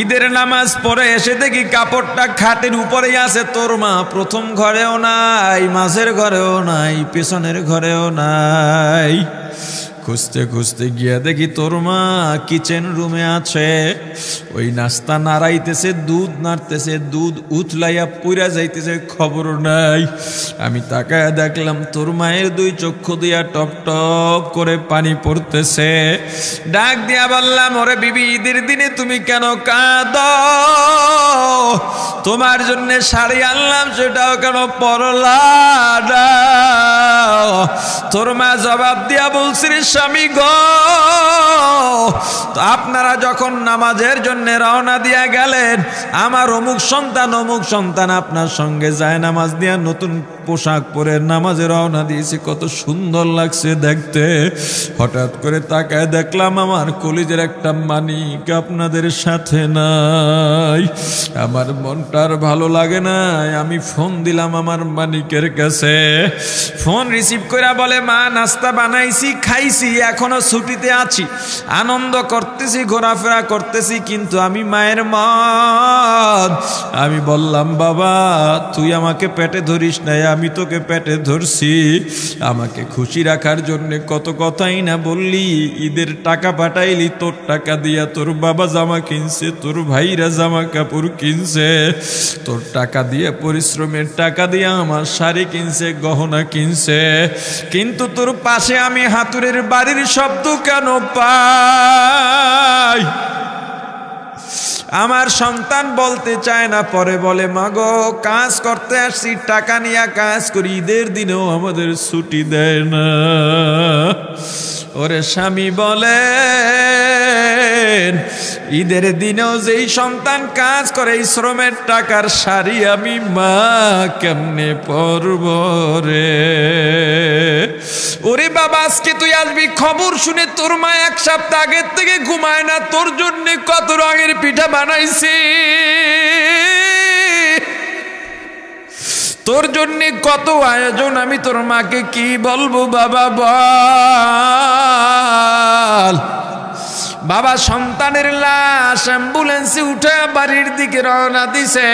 ঈদের নামাজ পড়ে এসে দেখি কাপড়টা খাটের উপরেই আছে, তোর মা প্রথম ঘরেও নাই, মাঝের ঘরেও নাই, পেছনের ঘরেও নাই। খুঁজতে খুঁজতে গিয়া দেখি তোর মা কিচেন রুমে আছে, ওই নাস্তা নাড়াইতেছে, দুধ নাড়তেছে, দুধ উতলাইয়া পুইরা যাইতেছে, খবর নাই। আমি তাকায় দেখলাম তোর মায়ের 2 চক্ষু দিয়া টপ টপ করে পানি পড়তেছে। ডাক দিয়া বললাম, ওরে বিবি ঈদের দিনে তুমি কেন কাঁদো? তোমার জন্য শাড়ি আনলাম, সেটাও কেন পরলা না? তোর মা জবাব দিয়া বলছি, স্বামী গো, আপনারা যখন নামাজের জন্য রওনা দিয়া গেলেন, আমার অমুক সন্তান আপনার সঙ্গে যায় নামাজ দিয়া নতুন পোশাক পরে নামাজে রওনা দিয়েছে, কত সুন্দর লাগছে দেখতে। হঠাৎ করে তাকায় দেখলাম আমার কলিজের একটা মানিক আপনাদের সাথে নাই। আমার মনটার ভালো লাগে না। আমি ফোন দিলাম আমার মানিকের কাছে। ফোন রিসিভ করে বলে, মা নাস্তা বানাইছি, খাইছি, এখনো ছুটিতে আছি, আনন্দ করতেছি, ঘোরাফেরা করতেছি, কিন্তু আমি মায়ের মন। আমি বললাম, বাবা তুই আমাকে পেটে ধরিস নাই, আমি তোকে পেটে ধরছি। আমাকে খুশি রাখার জন্য কত কথাই না বললি। ঈদের টাকা পাঠাইলি, তোর টাকা দিয়া তোর বাবা জামা কিনছে, তোর ভাইরা জামা কাপড় কিনছে, তোর টাকা দিয়ে পরিশ্রমের টাকা দিয়ে আমার শাড়ি কিনছে, গহনা কিনছে, কিন্তু তোর পাশে আমি হাতুড়ের বাড়ির শব্দ কেন পাই? আমার সন্তান বলতে চায় না, পরে বলে, মাগো কাজ করতে আসছি, টাকা নিয়ে কাজ করি, ঈদের দিনেও আমাদের ছুটি দেয় না। ওরে স্বামী বলেন, ঈদের দিনেও যেই সন্তান কাজ করে, এই শ্রমের টাকার শাড়ি আমি মা কেমনে পরব রে? ওরে বাবা, আজকে তুই আসবি, খবর শুনে তোর মা 1 সপ্তাহ আগের থেকে ঘুমায় না, তোর জন্য কত রঙের পিঠা বানাইছি, তোর জন্য কত আয়োজন, আমি তোর মাকে কি বলবো বাবা বল? বাবা সন্তানের লাশ অ্যাম্বুলেন্সে উঠে বাড়ির দিকে রওনা দিছে।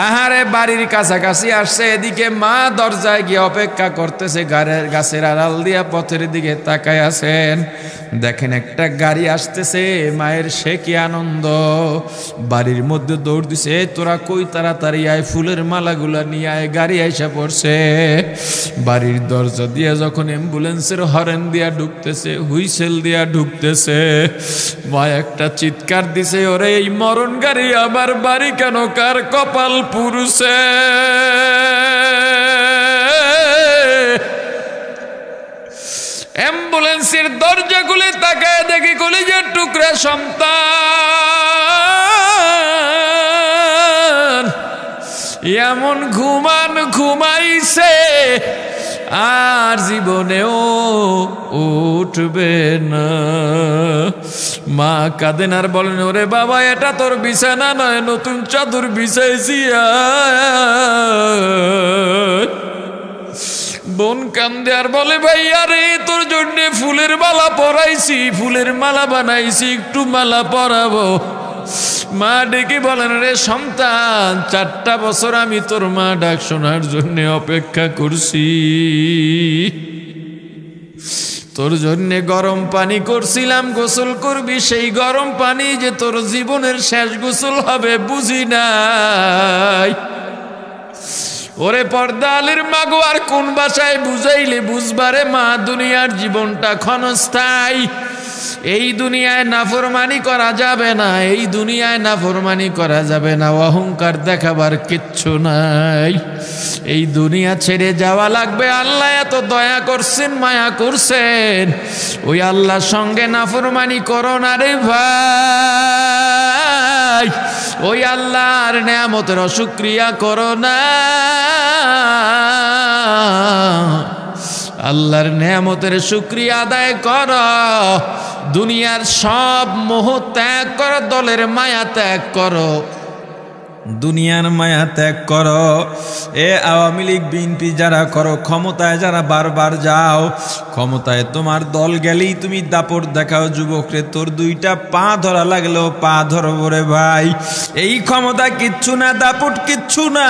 আহারে বাড়ির কাছাকাছি আসছে, এদিকে মা দরজায় গিয়ে অপেক্ষা করতেছে, গাছের আড়াল দিয়া পথের দিকে তাকায় আছেন। দেখেন একটা গাড়ি আসতেছে, মায়ের সে কি আনন্দ, বাড়ির মধ্যে দৌড় দিছে, তোরা কই তাড়াতাড়ি আয়, ফুলের মালাগুলা নিয়ে আয়, গাড়ি আইসা পড়ছে। বাড়ির দরজা দিয়া যখন অ্যাম্বুলেন্সের হরেন দিয়া ঢুকতেছে, হুইসেল দিয়া ঢুকতেছে, মা একটা চিৎকার দিছে, ওরে এই মরণ গাড়ি আমার বাড়ি কেন, কার কপাল পুরুষে। অ্যাম্বুলেন্সের দরজা খুলে তাকায় দেখি কলিজার টুকরা সন্তান এমন ঘুমাইছে আর জীবনেও উঠবে না। মা কাঁদেন আর বলেন, ওরে বাবা এটা তোর বিছানা নয়, নতুন চাদর বিছাইছি। বোন কান্দে আর বলে, ভাই আরে তোর জন্য ফুলের মালা পরাইছি, ফুলের মালা বানাইছি, একটু মালা পরাবো। মা ডেকে বলেন, রে সন্তান 4টা বছর আমি তোর মা ডাক শোনার জন্য অপেক্ষা করছি, তোর জন্য গরম পানি করছিলাম, গোসল করবি, সেই গরম পানি যে তোর জীবনের শেষ গোসল হবে বুঝি নাই। ওরে পর্দালের মাগো, আর কোন ভাষায় বুঝাইলে বুঝবারে মা, দুনিয়ার জীবনটা ক্ষণস্থায়ী, এই দুনিয়ায় নাফরমানি করা যাবে না, এই দুনিয়ায় নাফরমানি করা যাবে না, অহংকার দেখাবার কিচ্ছু নাই, এই দুনিয়া ছেড়ে যাওয়া লাগবে। আল্লাহ এত দয়া করছেন, মায়া করছেন, ওই আল্লাহর সঙ্গে নাফরমানি করো না রে ভাই, ওই আল্লাহর নেয়ামতের অশুকরিয়া করো না, আল্লাহর নেয়ামতের শুকরিয়া আদায় করো, দুনিয়ার সব মোহ ত্যাগ করো, দলের মায়া ত্যাগ করো, দুনিয়ার মায়া ত্যাগ করো। এ আওয়ামী লীগ বিএনপি যারা করো, ক্ষমতায় যারা বারবার যাও, ক্ষমতায় তোমার দল গেলেই তুমি দাপট দেখাও। যুবকরে তোর 2টা পা ধরা লাগলেও পা ধরবো রে ভাই, এই ক্ষমতা কিচ্ছু না, দাপট কিচ্ছু না,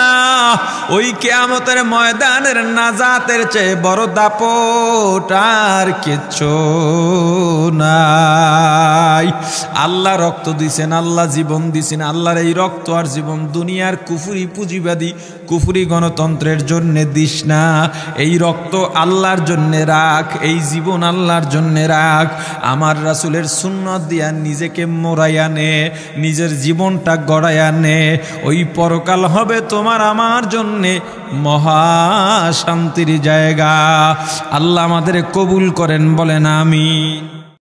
ওই কিয়ামতের ময়দানের নাজাতের চেয়ে বড় দাপট আর কিচ্ছু নাই। আল্লাহ রক্ত দিছেন, আল্লাহ জীবন দিছেন, আল্লাহর এই রক্ত আর জীবন দুনিয়ার কুফরি পুঁজিবাদী কুফরি গণতন্ত্রের জন্য দিস না, এই রক্ত আল্লাহর জন্য রাখ, এই জীবন আল্লাহর জন্য রাখ। আমার রাসূলের সুন্নাত দিয়া নিজেকে মোড়াইয়া নে, নিজের জীবনটা গড়াইয়া নে, ওই পরকাল হবে তোমার আমার জন্যে মহা শান্তির জায়গা। আল্লাহ আমাদের কবুল করেন, বলেন আমিন।